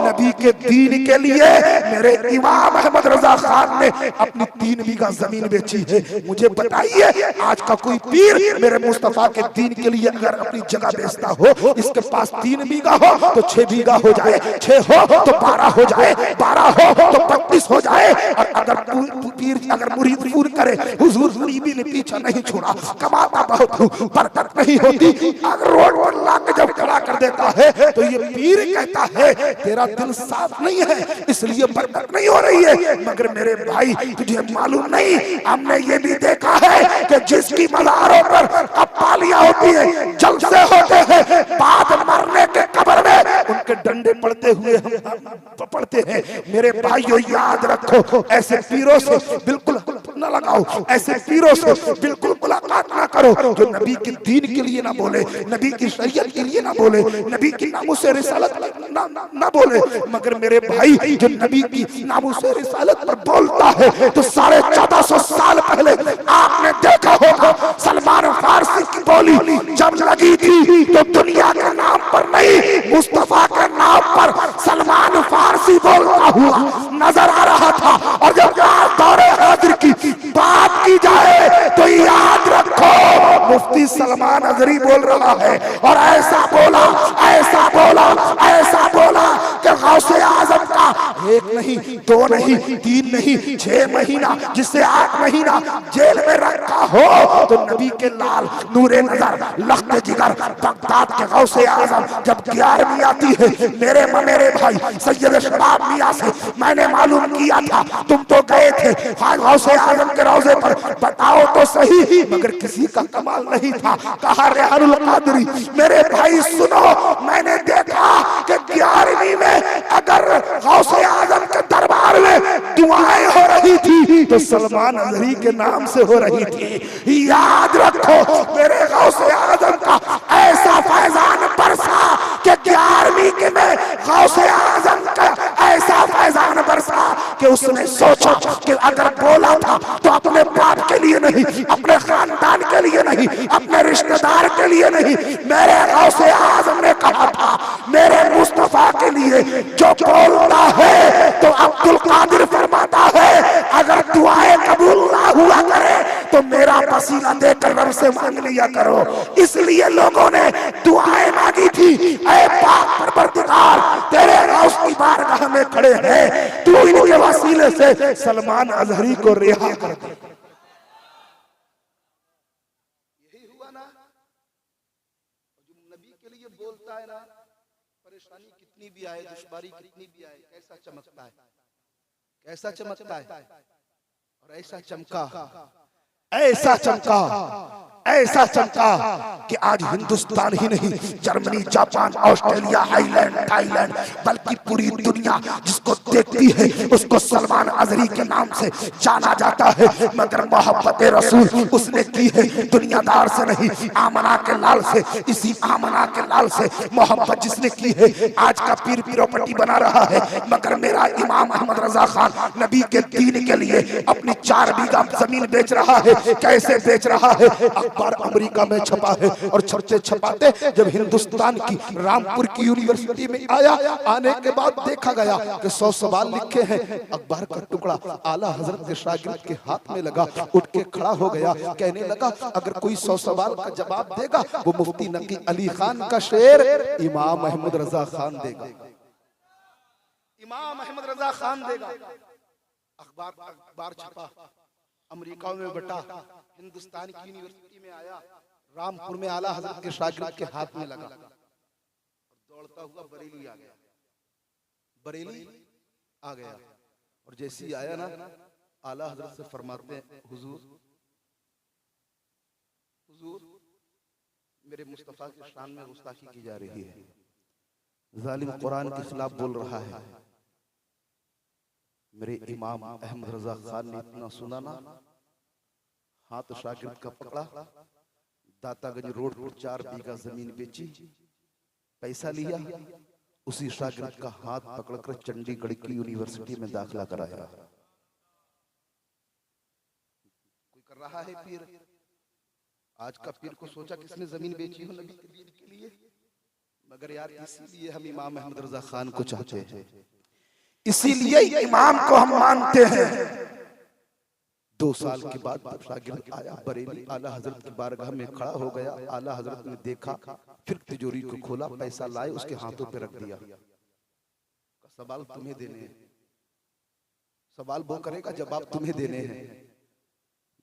S2: नबी के दीन के लिए मेरे इमाम अहमद रजा खान ने अपनी 3 बीघा जमीन बेची है। मुझे बताइए आज का कोई पीर मेरे मुस्तफा के दीन के लिए अगर अपनी जगह बेचता हो, इसके पास 3 बीघा हो तो 6 बीघा हो जाए, 6 हो तो 12 हो जाए, 12 हो तो 32 हो जाए। और अगर पीर अगर मुरीद पूरी करे, हुजूर मुरीदी ने पीछा नहीं छोड़ा, कमाता बहुत हूँ, बरकत नहीं होती, अगर रोड पर लाके जब खड़ा कर देता है तो ये पीर कहता है तेरा दिल साफ नहीं है इसलिए बरकत नहीं हो रही है। मगर मेरे भाई तुझे मालूम नहीं, हमने ये भी देखा है कि जिसकी मज़ारों पर कब्बालियां होती है, जलसे होते हैं, बाद मरने के कब्र में उनके डंडे पड़ते हुए हम पढ़ते हैं। मेरे भाइयों याद रखो ऐसे पीरों से बिल्कुल न लगाओ, ऐसे पीरों से बिल्कुल मुलाकात ना करो जो नबी के दीन के लिए ना बोले, नबी की शरीयत के लिए ना बोले, नबी की नामुस रिसालत ना बोले। मगर मेरे भाई जो नबी की नामुस रिसालत पर बोलता है तो 1450 साल पहले आपने देखा होगा सलमान फारसी की बोली जब लगी थी तो दुनिया के नाम पर नहीं मुस्तफा के नाम पर सलमान फारसी बोलता हुआ नजर आ रहा था। और जब दौरे हाजिर की बात की जाए तो याद रखो मुफ्ती सलमान अजहरी बोल रहा है और ऐसा बोला, ऐसा बोला, ऐसा बोला कि गौसे आजम का 1 नहीं 2 नहीं 3 नहीं 6 महीना जिससे 8 महीना जेल में रखा हो तो नबी के लाल नूरे नजर लख्त जिगर बगदाद के गौसे आजम जब 11वीं आती है मेरे भाई सैयद शबाब मियां से मैंने मालूम किया था, तुम तो गए थे गौसे आजम के रोजे पर, बताओ तो सही, मगर किसी का कमाल नहीं था। कहा रेहानुल कादरी मेरे भाई सुनो, मैंने देखा कि 11वीं में अगर गौसे आजम के दरबार में दुआएं हो रही थी तो सलमान अजहरी के नाम से हो रही थी। याद रखो मेरे गौसे आजम का ऐसा फैजान बरसा कि 11वीं के में गौसे आजम का ऐसा फैजान बरसा कि उसने सोचा कि अगर बोला था तो अपने बाप के लिए नहीं, अपने खानदान के लिए नहीं, अपने रिश्तेदार के लिए नहीं, मेरे गौसे आजम ने कहा था मेरे मुस्तफा के लिए जो बोलता है तो अब्दुल कादिर फरमाता है अगर दुआएं कबूल ना हुआ करे तो मेरा पसीना देकर रब से मांग लिया करो। इसलिए लोगों ने दुआएं मांगी थी, ऐ पाक परवरदिगार तेरे गौस की बारगाह में खड़े हैं, तू इनके वसीले से सलमान अजहरी को रिहा कर दे। यही हुआ ना, जो नबी के लिए बोलता है ना, परेशानी कितनी भी आए, दुश्वारी कितनी भी आए, कैसा चमकता है, कैसा चमकता है। और ऐसा चमका ऐसा चमका कि आज हिंदुस्तान ही नहीं, Germany, Japan, Australia, island, Thailand, बल्कि पूरी दुनिया जिसको देखती है उसको सलमान अजहरी के नाम से जाना जाता है। मगर मोहब्बत रसूल उसने की है दुनियादार से नहीं, आमना के लाल से। इसी आमना के लाल से मोहब्बत जिसने की है, आज का पीर पीरोपट्टी बना रहा है, मगर मेरा इमाम अहमद रजा खान नबी के दीन के लिए अपनी 4 बीघा जमीन बेच रहा है। कैसे बेच रहा है? अखबार अमेरिका में छपा है और छपते छपाते जब हिंदुस्तान की रामपुर की यूनिवर्सिटी में आया, आने के बाद देखा गया कि 100 सवाल लिखे हैं। अखबार का टुकड़ा आला हजरत के शागिर्द के हाथ में लगा, उठ के खड़ा हो गया, कहने लगा अगर कोई 100 सवाल का जवाब देगा वो मुफ्ती नकी अली खान का शेर इमाम अहमद रजा खान देगा। इमाम अहमद रजा खान देगा। अखबार छपा, अमेरिका में बटा, हिंदुस्तान की यूनिवर्सिटी में आया, रामपुर में आला हजरत के शागिर्द के हाथ में लगा और दौड़ता हुआ बरेली आ गया। बरेली आ गया और जैसे ही आया ना, आला हजरत से फरमाते हैं हुजूर, हुजूर मेरे मुस्तफा की शान में गुस्ताखी की जा रही है, जालिम कुरान के खिलाफ बोल रहा है। मेरे इमाम अहमद रजा खान ने इतना सुना ना, हाथ शागिर्द का पकड़ा, दातागंज रोड पर 4 बीघा जमीन बेची, पैसा लिया, उसी शागिर्द का हाथ पकड़कर चंडीगढ़ की यूनिवर्सिटी में दाखिला कराया। कोई कर रहा है पीर? आज का पीर को सोचा किसने जमीन बेची हो नबी के दीन के लिए? मगर यार इसीलिए हम इमाम अहमद रजा खान को चाहते हैं, इसीलिए इमाम को हम मानते हैं। 2 साल के बाद जब शागिर्द आया बरेली, आला हजरत की बारगाह में खड़ा हो गया। आला हजरत ने देखा, फिर तिजोरी को खोला, पैसा लाए, उसके हाथों पे रख दिया। सवाल तुम्हें देने हैं, सवाल वो करेगा, जवाब तुम्हें देने हैं।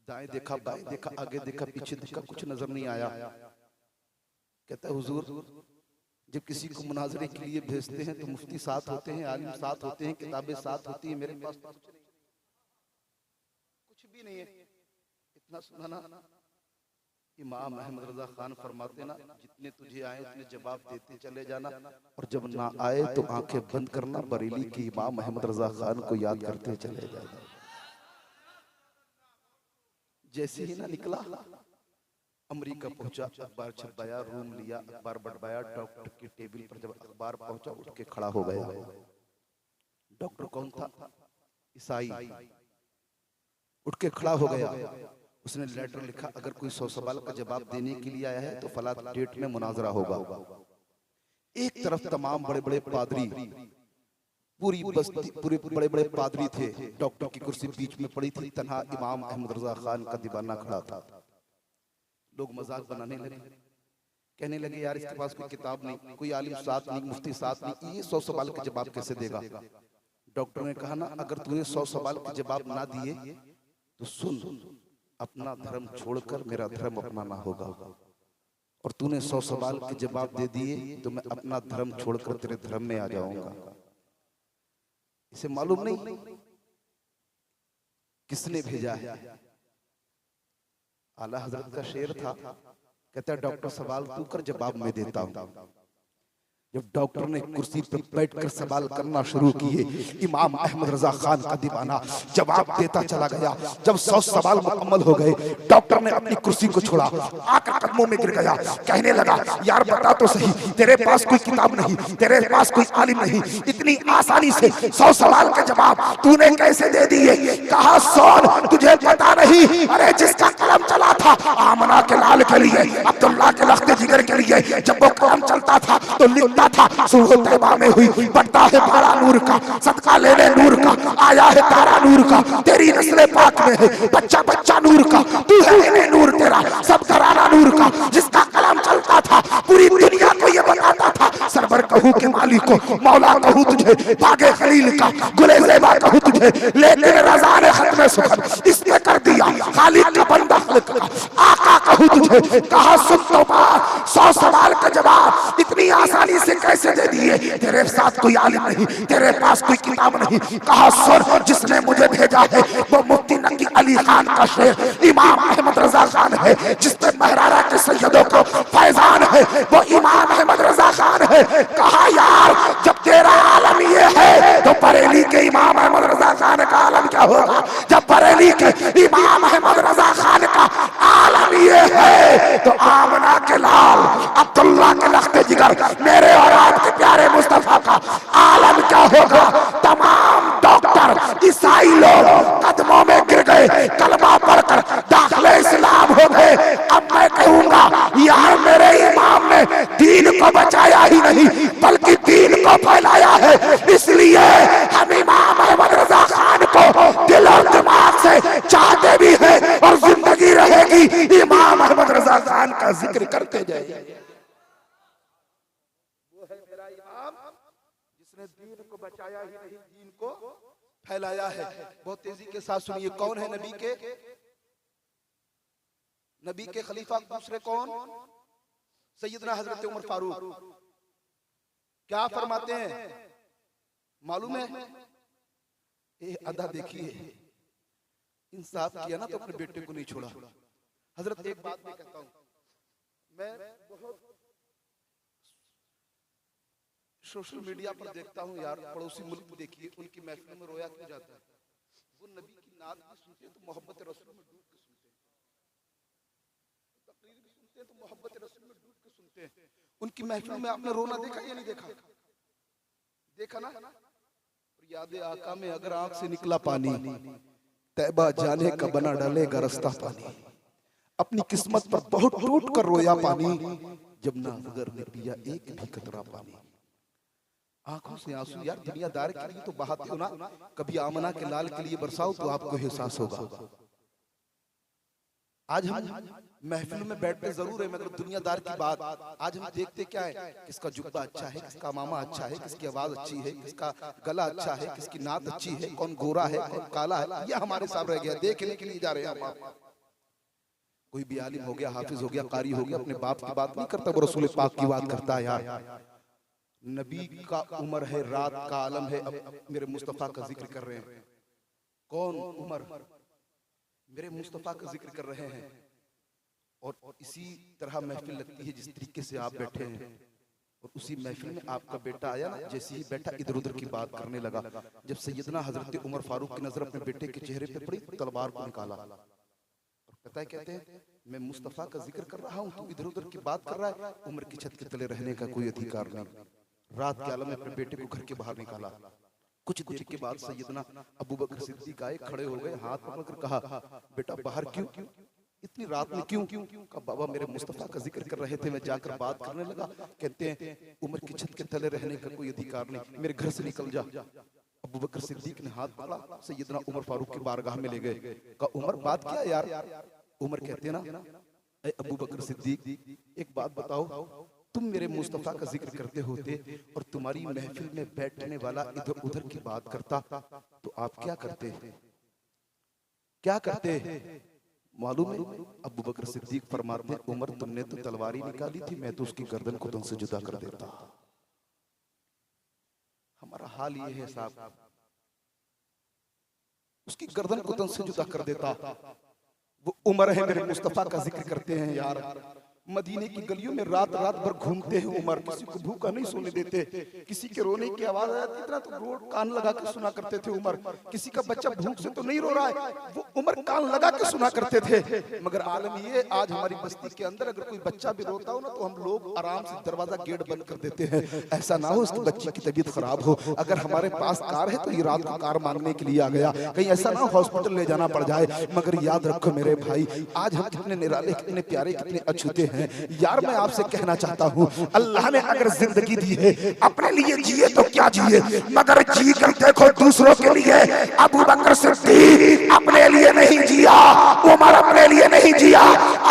S2: दाएं देखा, बाएं देखा, आगे देखा, पीछे देखा, कुछ नजर नहीं आया। कहता है हुजूर, जब किसी को मुनाजरे के लिए भेजते हैं तो मुफ्ती साथ होते हैं, आलिम साथ होते हैं, किताबें साथ होती हैं, मेरे पास कुछ भी नहीं है। इतना सुना ना, इमाम अहमद रजा खान फरमाते ना, जितने तुझे आए उतने जवाब देते चले जाना, और जब ना आए तो आंखें बंद करना, बरेली की इमाम अहमद रजा खान को याद करते चले जाना। जैसे ही ना निकला, अमेरिका पहुंचा, अखबार छपाया, रूम लिया, अखबार बढ़वाया, डॉक्टर की टेबल पर जब अखबार पहुंचा, उठ के खड़ा हो गया। डॉक्टर कौन था? ईसाई। उठ के खड़ा हो गया, उसने लेटर लिखा, अगर कोई 100 सवाल का जवाब देने के लिए आया है तो फला डेट में मुनाजरा होगा। एक तरफ तमाम बड़े बड़े पादरी, पूरी बस्ती, पूरे बड़े बड़े पादरी थे, डॉक्टर की कुर्सी बीच में पड़ी थी, तन्हा इमाम अहमद रजा खान का दीवाना खड़ा था। लोग मजाक बनाने लगे, कहने लगे यार इसके पास कोई किताब नहीं, कोई आलिम साथ नहीं, मुफ्ती साथ नहीं, ये 100 सवाल के जवाब कैसे देगा? डॉक्टर ने कहा ना, अगर तूने 100 सवाल के जवाब ना दिए तो सुन, अपना धर्म छोड़कर मेरा धर्म अपनाना होगा, और तूने 100 सवाल के जवाब दे दिए तो मैं अपना धर्म छोड़कर तेरे धर्म में आ जाऊंगा। इसे मालूम नहीं किसने भेजा है। आला हजरत का शेर था, कहता है डॉक्टर सवाल तू कर, जवाब मैं देता हूं। जब डॉक्टर ने कुर्सी पर बैठकर सवाल करना शुरू किए, इमाम अहमद रजा खान का दीवाना जवाब देता चला गया। जब 100 सवाल मुकम्मल हो गए, डॉक्टर ने अपनी कुर्सी को छोड़ा, आकर कदमों में गिर गया, कहने लगा यार बता तो सही, तेरे पास कोई किताब नहीं, तेरे पास कोई आलिम नहीं, इतनी आसानी से 100 सवाल के जवाब तूने कैसे दे दिए? कहा सोन, तुझे पता नहीं, अरे जिसका कलम चला था आमना के लाल के लिए, अब्दुल्ला के लख्ते जिगर के लिए, जब वो कलम चलता था तो लिखता था सुल्ह तैबा में हुई, बढ़ता है पारा नूर का, सदका लेने नूर का, आया है तारा नूर का, तेरी नस्ल पाक में है बच्चा बच्चा नूर का, तू है इन्हें नूर तेरा, सब घराना नूर का। जिसका कलाम चलता था पूरी दुनिया को ये बताता था, सरवर कहूँ के मालिक को, मौला कहूँ तुझे, बागे खलील का, गुले ज़ेबा कहूँ तुझे, लेकिन रज़ा ने खत्म सुखन इसने कर दिया, खालिक का बंदा खल्क का, आका कहूँ तुझे। कहा सुन तो बात, 100 सवाल का जवाब इतनी आसानी से कैसे दे दिए? तेरे साथ कोई आलिम नहीं, तेरे पास कोई किताब नहीं। कहा सुन, जिसने मुझे भेजा है वो मुफ्ती नकी
S3: अली खान का शेर इमाम अहमद रजा खान है, जिसपे महरारा के सैयदों को फैजान है, वो इमाम अहमद रजा खान है। कहा यार जब तेरा आलम ये है तो बरेली के इमाम अहमद रजा खान का आलम क्या होगा? जब बरेली के इमाम अहमद रजा खान का आलम ये है तो आमना के लाल, अब्दुल्ला के लख्ते जिगर, मेरे और आपके प्यारे मुस्तफा का आलम क्या होगा? तमाम डॉक्टर ईसाई लोग कदमों में गिर गए, कलमा पढ़कर दाखिले इस्लाम हो गए। अब मैं कहूंगा यार मेरे इमाम ने दीन को बचाया ही नहीं बल्कि दीन को फैलाया है, इसलिए हम इमाम अहमद रजा खान को दिल और दिमाग से चाहते भी हैं और जिंदगी रहेगी इमाम अहमद रजा खान का जिक्र करते जाएंगे। वो है मेरा इमाम जिसने दीन को बचाया ही नहीं दीन को फैलाया है। बहुत तेजी के साथ सुनिए, कौन है नबी के खलीफा दूसरे? कौन? सैयदना हजरत उमर फारूक। क्या फरमाते हैं मालूम है? ये अदा देखिए, इंसाफ किया ना तो अपने बेटे को नहीं छोड़ा। हजरत एक बात मैं कहता हूं, मैं बहुत सोशल मीडिया पर देखता हूं यार, पड़ोसी मुल्क देखिए उनकी महफिल में रोया क्यों जाता है? वो नबी की नात भी सुनते हैं तो मोहब्बत रसूल में डूब के सुनते हैं, तकरीर भी सुनते हैं तो मोहब्बत रसूल में डूब के सुनते हैं। उनकी महफिल में आपने रोना देखा या नहीं देखा? देखा ना? और याद आका में अगर आंख से निकला पानी, तैबा जाने का बना डालेगा रास्ता पानी। अपनी किस्मत पर बहुत टूट कर रोया पानी, जब ना नजर ने पिया एक भी कतरा पानी। आंखों से आंसू यार दुनियादार के लिए तो बहाते हो ना, कभी आमना के लाल के लिए बरसाओ तो आपको एहसास होगा। आज हम महफिल में बैठते जरूर है मगर दुनियादार की बात आज हम देखते क्या है? किसका जुब्बा अच्छा है, किसका मामा अच्छा है, किसकी आवाज अच्छी है, किसका गला अच्छा है, किसकी नात अच्छी है, कौन गोरा है, कौन काला है, यह हमारे सामने रह गया। देखने के लिए जा रहे हैं हम। कोई भी आलिम हो गया, हाफिज हो गया, कारी हो गया, अपने बाप की बात नहीं करता, वो रसूल पाक की बात करता है। यार नबी का उमर है, रात का आलम है। अब मेरे मुस्तफा का जिक्र कर रहे हैं। कौन उमर? मेरे मुस्तफा का जिक्र कर रहे हैं। और इसी तरह महफिल लगती है जिस तरीके से आप बैठे हैं। और उसी महफिल में आपका बेटा आया ना, जैसे ही बैठा इधर उधर की बात करने लगा। जब सैयदना हजरत उमर फारूक की नजर अपने बेटे के चेहरे पे पड़ी, तलवार को निकाला और पता है कहते हैं मैं मुस्तफा का जिक्र कर रहा हूँ, तू इधर उधर की बात कर रहा है। उमर की छत के तले रहने का कोई अधिकार नहीं। रात के आलम में अपने बेटे को घर के बाहर निकाला। कुछ देर के बाद सैयदना अबू बकर सिद्दीक आए, खड़े हो गए, हाथ पकड़कर कहा बेटा बाहर क्यों, इतनी रात में क्यों? कहा बाबा मेरे मुस्तफा का जिक्र कर रहे थे, मैं जाकर बात करने लगा। कहते हैं उमर की छत के तले रहने का कोई अधिकार नहीं, मेरे घर से निकल जा। अबू बकर सिद्दीक ने हाथ पकड़ा, सैयदना उमर फारूक की बारगाह में ले गए। कहा उमर बात क्या यार? उमर कहते ना अबू बकर सिद्दीक एक बात बताओ, तुम मेरे मुस्तफा का जिक्र करते होते और तुम्हारी महफिल में बैठने वाला इधर उधर की बात करता तो आप क्या करते? क्या करते? मालूम है अबू बकर सिद्दीक फरमाते उमर तुमने तो तलवारी निकाली थी, मैं तो उसकी गर्दन को तुमसे जुदा कर देता। हमारा हाल ये है साहब, उसकी गर्दन को तुमसे जुदा कर देता। वो उमर है, मेरे मुस्तफा का जिक्र करते हैं यार। मदीने की गलियों में रात रात भर घूमते हैं उमर, किसी को भूखा नहीं सोने देते। किसी के रोने की आवाज आती इतना तो रोड कान लगा के सुना करते थे उमर। किसी का बच्चा भूख से तो नहीं रो रहा है, वो उमर कान लगा के सुना करते थे। मगर आलम ये आज हमारी बस्ती के अंदर अगर कोई बच्चा भी रोता हो ना तो हम लोग आराम से दरवाजा गेट बंद कर देते हैं, ऐसा ना हो उसकी बच्ची की तबीयत खराब हो। अगर हमारे पास कार है तो ये रात को कार मांगने के लिए आ गया, कहीं ऐसा ना हॉस्पिटल ले जाना पड़ जाए। मगर याद रखो मेरे भाई, आज हम कितने निराले, कितने प्यारे, कितने अछूते हैं यार। मैं आपसे कहना चाहता हूँ अल्लाह ने अगर जिंदगी दी है अपने लिए जिए तो क्या जिए, मगर जी कर देखो दूसरों के लिए। अबू बकर सिद्दीक अपने लिए नहीं जिया, उमर अपने लिए नहीं जिया,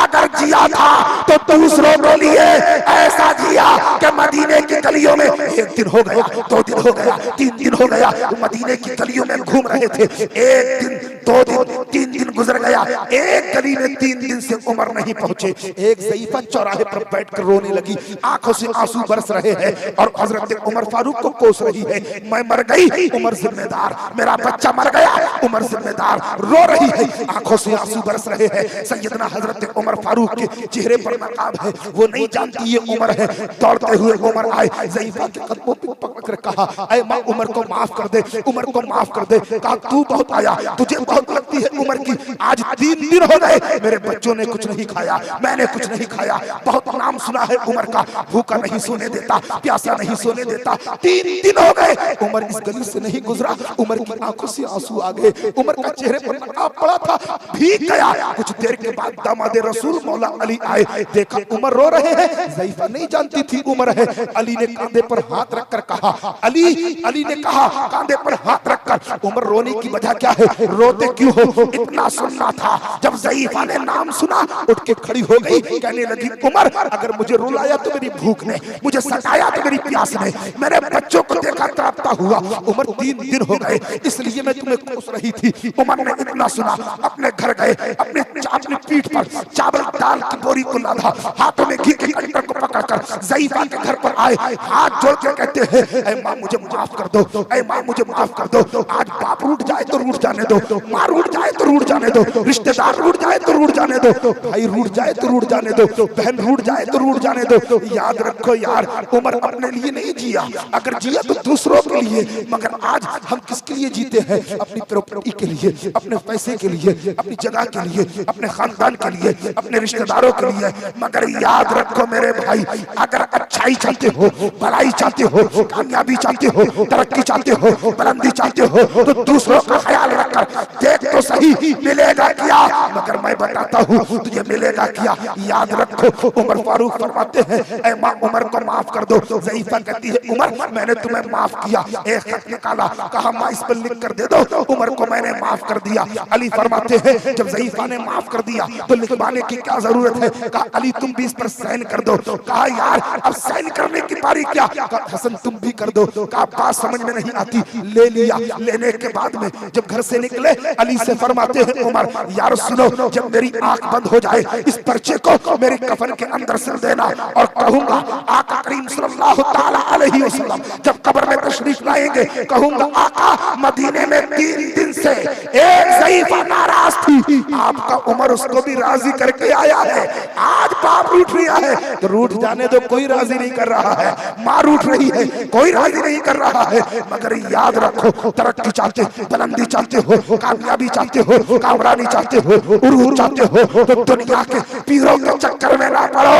S3: अगर जिया था तो दूसरों के लिए ऐसा जिया के मदीने की गलियों में 1 दिन हो गया, 2 दिन हो गया, 3 दिन हो गया, मदीने की गलियों में घूम रहे थे। 1 दिन, 2 दिन, 3 दिन गुजर गया, एक गली में 3 दिन से उमर नहीं पहुंचे। एक ज़ईफा चौराहे पर बैठकर रोने लगी, आंखों से आंसू बरस रहे हैं और हजरत उमर फारूक को कोस रही है, मैं मर गई, उमर जिम्मेदार, मेरा बच्चा मर गया, उमर जिम्मेदार, रो रही है, आंखों से आंसू बरस रहे हैं। सैयदना हजरत उमर फारूक के चेहरे पर नकाब है, वो नहीं जानती ये उमर है। दौड़ते हुए उमर आए, ज़ईफा के कदमों पे पकड़ कहा, ऐ माँ उमर को माफ कर दे, उमर को माफ कर दे। कहा तू बहुत आया, तुझे बहुत लगती है उमर की, आज 3 दिन हो गए मेरे बच्चों ने कुछ नहीं खाया, मैंने कुछ नहीं खाया, बहुत नाम सुना है उमर का, भूखा नहीं सोने देता, प्यासा नहीं सोने देता। 3 दिन हो गए उमर इस गली से नहीं गुजरा। उमर की आंखों से आंसू आ गए, उमर का चेहरे पर नकाब पड़ा था, भीग गया। कुछ देर के बाद दामाद रसूल मौला अली आए, देखा उमर रो रहे हैं। ज़ईफा नहीं जानती थी उमर है। अली ने कांधे पर हाथ रखकर कहा, अली ने कहा कांधे पर हाथ रखकर, उमर रोने की वजह क्या है, रोते क्यों हो? इतना सुनना था। जब ज़ईफा ने नाम सुना उठ के खड़ी हो गई, कहने लगी उमर अगर मुझे रुलाया तो मेरी भूख ने, मुझे सताया तो मेरी प्यास ने, मेरे बच्चों को देखा तड़पता हुआ। उमर 3 दिन हो गए इसलिए मैं तुम्हें कोस रही थी। उमर ने इतना सुना, अपने घर गए, अपनी पीठ पर चावल दाल की बोरी को लादा, हाथों में घी के कंटर को पकड़कर ज़ईफा के घर पर आए, हाथ जोड़ के कहते हैं ऐ माँ मुझे माफ कर दो, ऐ माँ मुझे माफ कर दो। आज बाप रूठ जाए तो रूठ जाने दो, माँ रूठ जाए तो रूठ जाने दो, रिश्तेदार रूठ जाए तो रूठ जाने दो, भाई रूठ जाए तो रूठ जाने दो, बहन रूठ जाए तो रूठ जाने दो। याद रखो यार, उमर अपने लिए नहीं जिया, अगर जिया तो दूसरों के लिए, मगर आज हम किसके लिए जीते हैं? अपनी प्रॉपर्टी के लिए, अपने पैसे के लिए, अपनी जगह के लिए, अपने खानदान के लिए, अपने रिश्तेदारों के लिए। मगर याद रखो मेरे भाई, अगर अच्छाई चाहते हो, भलाई चाहते हो, कामयाबी चाहते हो, तरक्की चाहते हो, बुलंदी चाहते हो, तो दूसरों का ख्याल रखकर देख तो सही मिलेगा क्या, मगर मैं बताता हूँ तुझे मिलेगा क्या। याद रखो उमर फारूक फरमाते हैं ऐ माँ उमर को माफ कर दो। ज़ईफा कहती है उमर मैंने तुम्हें माफ किया। एक खत निकाला, कहा माँ इस पर लिख कर दे दो, उमर को मैंने माफ कर दिया। अली फरमाते हैं जब ज़ईफा ने माफ कर दिया तो लिखवाने की क्या जरूरत है? कहा अली तुम भी इस पर साइन कर दो। कहा यार अब साइन करने की बारी क्या? कहा हसन तुम भी कर दो। कहा बात समझ में नहीं आती। ले लिया। लेने के बाद में जब घर से निकले अली से फरमाते हैं उमर यार सुनो, जब मेरी आंख बंद हो जाए इस पर्चे को मेरी कफन के अंदर सिल देना और कहूंगा आका करीम सल्लल्लाहु ताला अलैहि वसल्लम जब कब्र में तशरीफ लाएंगे कहूंगा आका मदीने में 3 दिन से एक ज़ईफा नाराज थी, आपका उमर उसको भी राजी करके आया है। आज बाप रूठ रहा है तो रूठ जाने दो, कोई राजी नहीं कर रहा है। माँ रूठ रही है, कोई राजी नहीं कर रहा है। मगर याद रखो तरक्की चाहते हो, बुलंदी चाहते हो, कामयाबी चाहते हो, कामरानी चाहते हो, उरूज चाहते हो तो दुनिया के पीरों के चक्कर में ना पड़ो,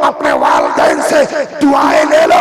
S3: अपने वालिदैन से दुआएं ले लो।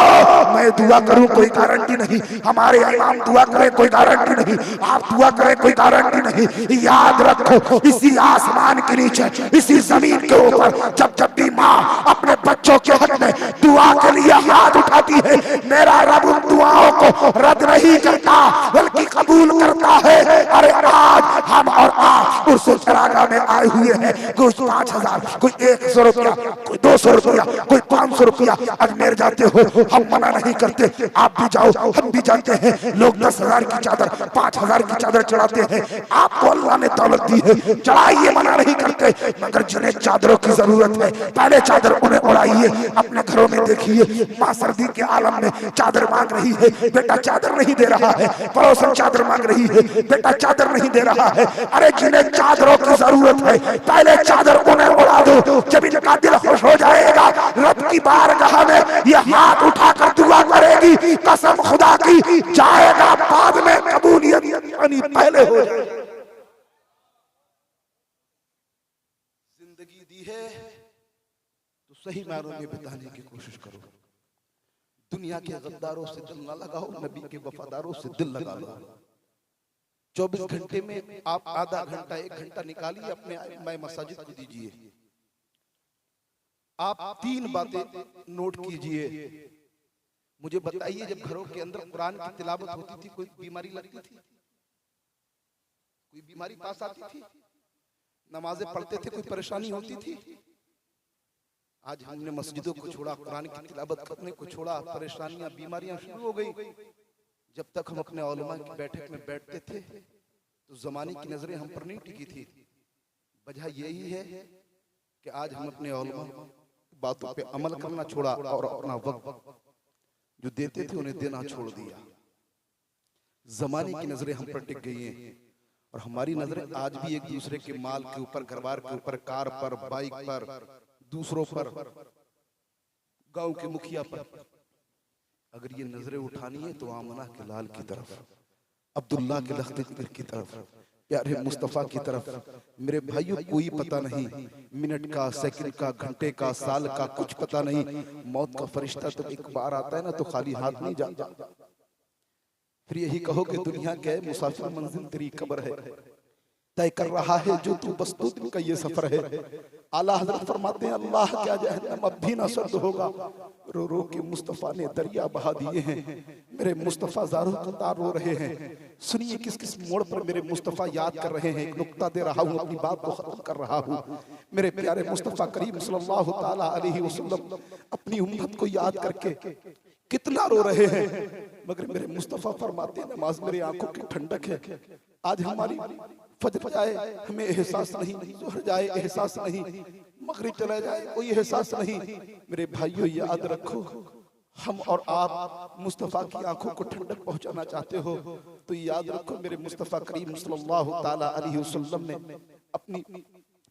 S3: मैं दुआ करूं कोई गारंटी नहीं, हमारे इमाम दुआ करें कोई गारंटी नहीं, आप दुआ करें कोई गारंटी नहीं। याद रखो इसी आसमान के नीचे, इसी जमीन के ऊपर जब भी माँ अपने बच्चों के हक में दुआ के लिए हाथ उठाती है, मेरा रब उन दुआओं को रद्द नहीं करता बल्कि कबूल करता है। अरे आज हम और आप उस चरागा में आए हुए हैं, कोई 5000, कोई 100 रुपया, कोई 200 रुपया, कोई 500 रुपया अजमेर जाते हो, हम मना नहीं करते, आप भी जाओ, हम भी जाते हैं। लोग 10,000 की चादर, 5,000 की चादर चढ़ाते हैं, आपको अल्लाह ने दौलत दी है, चढ़ाइए, मना नहीं करते। मगर जिन्हें चादरों की जरूरत है पहले चादर उन्हें उड़ाइए। अपने घरों में देखिए माँ सर्दी के आलम में चादर मांग रही है, बेटा चादर नहीं दे रहा है, पड़ोसन चादर मांग रही है, बेटा चादर नहीं दे रहा है। अरे जिन्हें चादरों की जरूरत है पहले चादर उन्हें उड़ा दो। जब इनका दिल खुश हो जाएगा रब की बारगाह में ये हाथ उठाकर दुआ करेगी, कसम खुदा की जाएगा बाद में कबूलियत यानी पहले हो जाए। जिंदगी दी है तो सही मायनों में बिताने की कोशिश करो। दुनिया के गद्दारों से दिल ना लगाओ, नबी के वफादारों से दिल लगा लो। 24 घंटे में आप आधा घंटा 1 घंटा निकालिए अपने मैं मसाजिद को दीजिए। आप 3 बातें नोट कीजिए, मुझे बताइए जब घरों के अंदर कुरान की तिलावत होती थी कोई बीमारी लगती थी? कोई बीमारी पास आती थी? नमाजें पढ़ते थे कोई परेशानी होती थी? आज हमने मस्जिदों को छोड़ा, कुरान की तिलावत करने को छोड़ा, परेशानियां बीमारियां शुरू हो गई। जब तक हम अपने उलमा की बैठक में बैठते थे तो जमाने की नजरें हम पर नहीं टिकी थी। वजह यही है कि आज हम अपने उलमा बातों पे अमल करना छोड़ा और अपना वक्त जो देते थे उन्हें देना छोड़ दिया। जमाने की नजरें हम पर टिक गई हैं और हमारी नजरें आज भी एक दूसरे के माल के ऊपर, घरबार के ऊपर, कार पर, बाइक पर, दूसरों पर, गांव के मुखिया पर। अगर ये नजरें उठानी है तो आमना के लाल की तरफ, अब्दुल्ला के लख्त जिगर की तरफ, प्यारे मुस्तफा की तरफ। मेरे भाइयों, कोई पता नहीं मिनट का, सेकंड का, घंटे का, साल का, कुछ पता नहीं। मौत का फरिश्ता तो एक बार आता है ना तो खाली हाथ नहीं जाता। फिर यही कहो कि दुनिया क्या है, मुसाफिर मंजिल तेरी कब्र है, तय कर रहा है जो तू बस 2 दिन का ये सफर है। आला हजरत फरमाते हैं अल्लाह क्या जहन्नम अब भी ना सर्द होगा। रो रो के मुस्तफा ने दरिया बहा दिए हैं, मेरे मुस्तफा ज़ारो कतार रो रहे हैं। सुनिए किस किस मोड़ पर मेरे मुस्तफा याद कर रहे हैं। एक नुक्ता दे रहा हूँ, अपनी बात को खत्म कर रहा हूँ। मेरे प्यारे मुस्तफा करीम सल्लल्लाहु ताला अलैहि वसल्लम अपनी उम्मत को याद करके कितना रो रहे हैं, मगर मेरे मुस्तफा फरमाते हैं नमाज मेरी आंखों की ठंडक है। आज हमारी फजर जाए हमें एहसास नहीं, ज़ोहर जाए एहसास नहीं, मगरिब चला जाए कोई एहसास नहीं। मेरे भाइयों, याद रखो, हम और आप मुस्तफा की आंखों को ठंडक पहुंचाना चाहते हो तो याद रखो, मेरे मुस्तफा करीम सल्लल्लाहु ताला अलैहि वसल्लम ने अपनी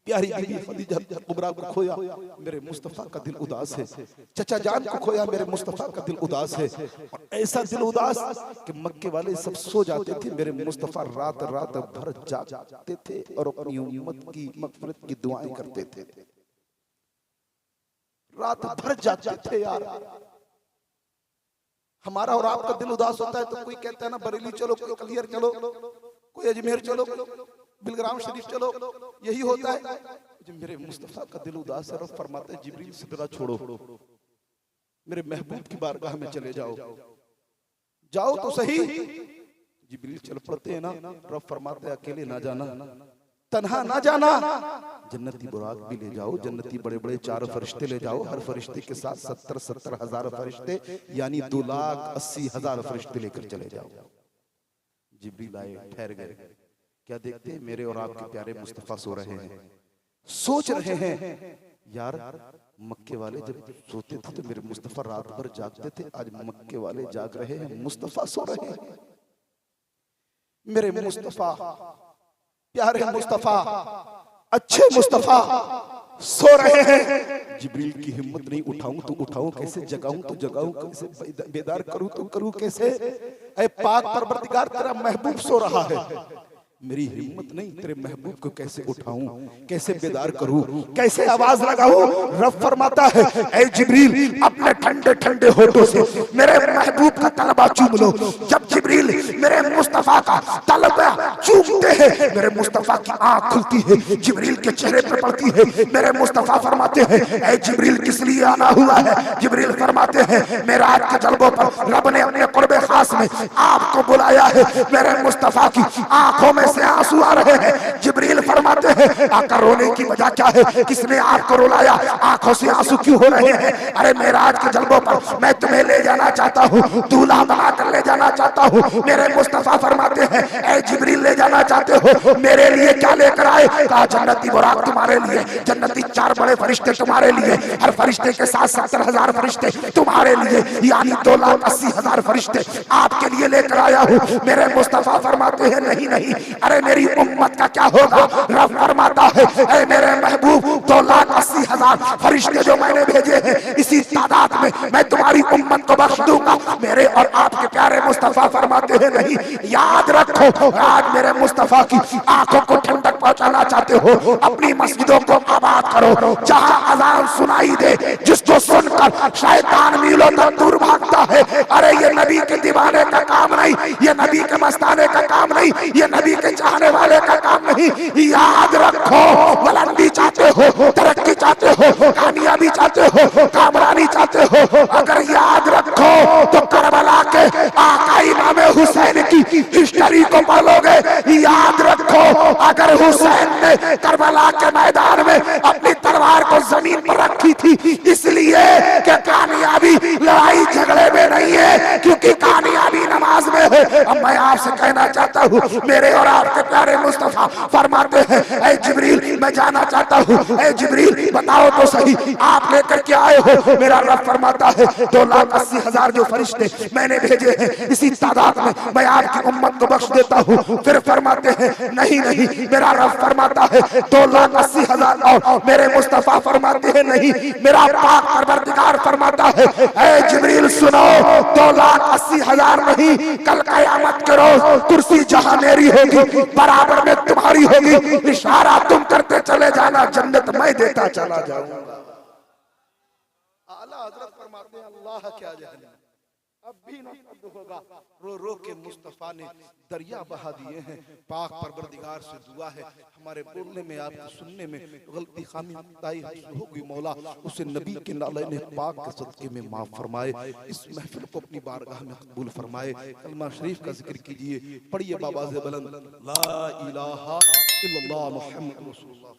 S3: प्यारी बीवी खदीजा कुबरा को खोया, मेरे मुस्तफा का दिल उदास है। चचा जान को खोया, मेरे मुस्तफा का दिल उदास है। और ऐसा दिल उदास कि मक्के वाले सब सो जाते थे, मेरे मुस्तफा रात रात भर जागते थे और अपनी उम्मत की मगफिरत की दुआएं करते थे। रात भर जागते थे यार। हमारा और आपका दिल उदास होता है तो कोई कहता है ना बरेली चलो, कोई कलियर चलो, कोई अजमेर चलो, बिलग्राम शरीफ चलो, यही होता है। जब मेरे मुस्तफा का दिल उदास है, रब फरमाते हैं जिब्रील सिदरा छोड़ो, मेरे महबूब की बारगाह में चले जाओ। जाओ तो सही। जिब्रील चल पड़ते हैं ना, रब फरमाते हैं अकेले ना जाना, तन्हा ना जाना, जन्नती बुराक भी ले जाओ, जन्नती बड़े बड़े 4 फरिश्ते ले जाओ। हर फरिश्ते के साथ 70 हजार फरिश्ते, यानी 2,80,000 फरिश्ते लेकर चले जाओ। जिब्रील आए, ठहर गए, क्या देखते हैं मेरे और आपके प्यारे मुस्तफा सो रहे हैं। सोच रहे हैं यार, मक्के वाले जब सोते थे तो मेरे मुस्तफा रात भर जागते थे, आज मक्के वाले जाग रहे हैं, मुस्तफा सो रहे हैं। मेरे मुस्तफा, प्यारे मुस्तफा, अच्छे मुस्तफा सो रहे हैं। जिब्रील की हिम्मत नहीं, उठाऊं तो उठाऊं कैसे, जगाऊं तो जगाऊं कैसे, बेदार करूं तो करूं कैसे। ऐ पाक परवरदिगार, तेरा महबूब सो रहा है, मेरी हिम्मत नहीं, तेरे महबूब को कैसे उठाऊं, कैसे बेदार करूं, कैसे आवाज लगाऊं। रब फरमाता है ऐ जिब्रील, अपने ठंडे ठंडे होठों से मेरे महबूब का तलबा चूम लो। जब जिब्रील मेरे मुस्तफा का तलबा चूमते हैं, मेरे मुस्तफा की आंख खुलती है, जिब्रील के चेहरे पर पड़ती है। मेरे मुस्तफा फरमाते हैं ऐ जिब्रील किस लिए आना हुआ है। जिब्रील फरमाते हैं मेराज के जलवों पर रब ने अपने कुर्बे खास में आपको बुलाया है। मेरे मुस्तफा की आंखों में से आंसू आ रहे हैं। जिब्रील फरमाते हैं आका रोने की वजह क्या है, किसने आपको रुलाया, आंखों से आंसू क्यों हो रहे हैं। अरे मेराज के जलवों पर मैं तुम्हें ले जाना चाहता हूँ, दूल्हा बनाकर ले जाना चाहता हूँ। मेरे मुस्तफा फरमाते हैं ऐ जिब्रील ले जाना चाहते हो, मेरे लिए क्या लेकर आए। कहा जन्नती बुराक तुम्हारे लिए, जन्नती 4 बड़े फरिश्ते तुम्हारे लिए, हर फरिश्ते के साथ 70,000 फरिश्ते तुम्हारे लिए, यानी 2,80,000 फरिश्ते आपके लिए लेकर आया हूँ। मेरे मुस्तफा फरमाते हैं नहीं नहीं, अरे मेरी उम्मत का क्या होगा। रब फरमाता है ऐ मेरे महबूब 2,80,000 फरिश्ते जो मैंने भेजे हैं, इसी तादाद में मैं तुम्हारी उम्मत को बख्श दूंगा। मेरे और आपके प्यारे मुस्तफा फरमाते हैं नहीं, याद रखो, आज मेरे मुस्तफा की आंखों को ठंडक पहुंचाना चाहते हो, अपनी मस्जिदों को आबाद करो, जहां अजान सुनाई दे, जिसको सुनकर शैतान मीलों तक दूर भागता है। अरे ये नबी के दीवाने का काम नहीं, ये नबी के मस्ताने का काम नहीं, ये नबी के चाहने वाले का काम नहीं। याद रखो, बुलंदी चाहते हो, तरक्की चाहते हो, कामयाबी चाहते हो, कामरानी चाहते हो, अगर याद रखो तो करबला के आका इमाम हुसैन की हिस्ट्री को पढ़ोगे। याद रखो, अगर हुसैन ने करबला के मैदान में अपनी तलवार को जमीन पर रखी थी थी, इसलिए कि कामयाबी लड़ाई झगड़े में नहीं है, क्योंकि कामयाबी नमाज में है। अब मैं आपसे कहना चाहता हूँ, मेरे और आपके प्यारे मुस्तफा फरमाते हैं, ऐ जिब्रील मैं जाना चाहता हूँ, ऐ जिब्रील बताओ तो सही आप लेकर के आए हो। मेरा रब फरमाता है 2,80,000 जो फरिश्ते मैंने भेजे हैं, इसी तादाद में मैं आपकी उम्मत को बख्श देता हूँ। फिर फरमाते हैं नहीं नहीं, मेरा रब फरमाता है 2,80,000 और मेरे मुस्तफा फरमाते हैं नहीं, मेरा पाक परवरदिगार फरमाता है ऐ जिब्रील सुनो, 2,80,000 नहीं, कल क़यामत के रोज कुर्सी जहां मेरी होगी बराबर में तुम्हारी होगी, इशारा तुम करते चले जाना, जन्नत मैं देता चला जाऊंगा। आला हजरत फरमाते हैं अल्लाह क्या जाने अब भी न कब्ज़ होगा। रो रो के मुस्तफा ने दरिया बहा दिए हैं। पाक परवरदिगार से दुआ है हमारे बोलने में आपको सुनने में गलती खामी ताई होगी, मौला उसे नबी के नाले ने पाक के सदके में माफ फरमाए। इस महफिल को अपनी बारगाह में कबूल फरमाए। कलमा शरीफ का जिक्र कीजिए, पढ़िए बाबा से बुलंद ला इलाहा इल्लल्लाह मुहम्मद रसूलुल्लाह।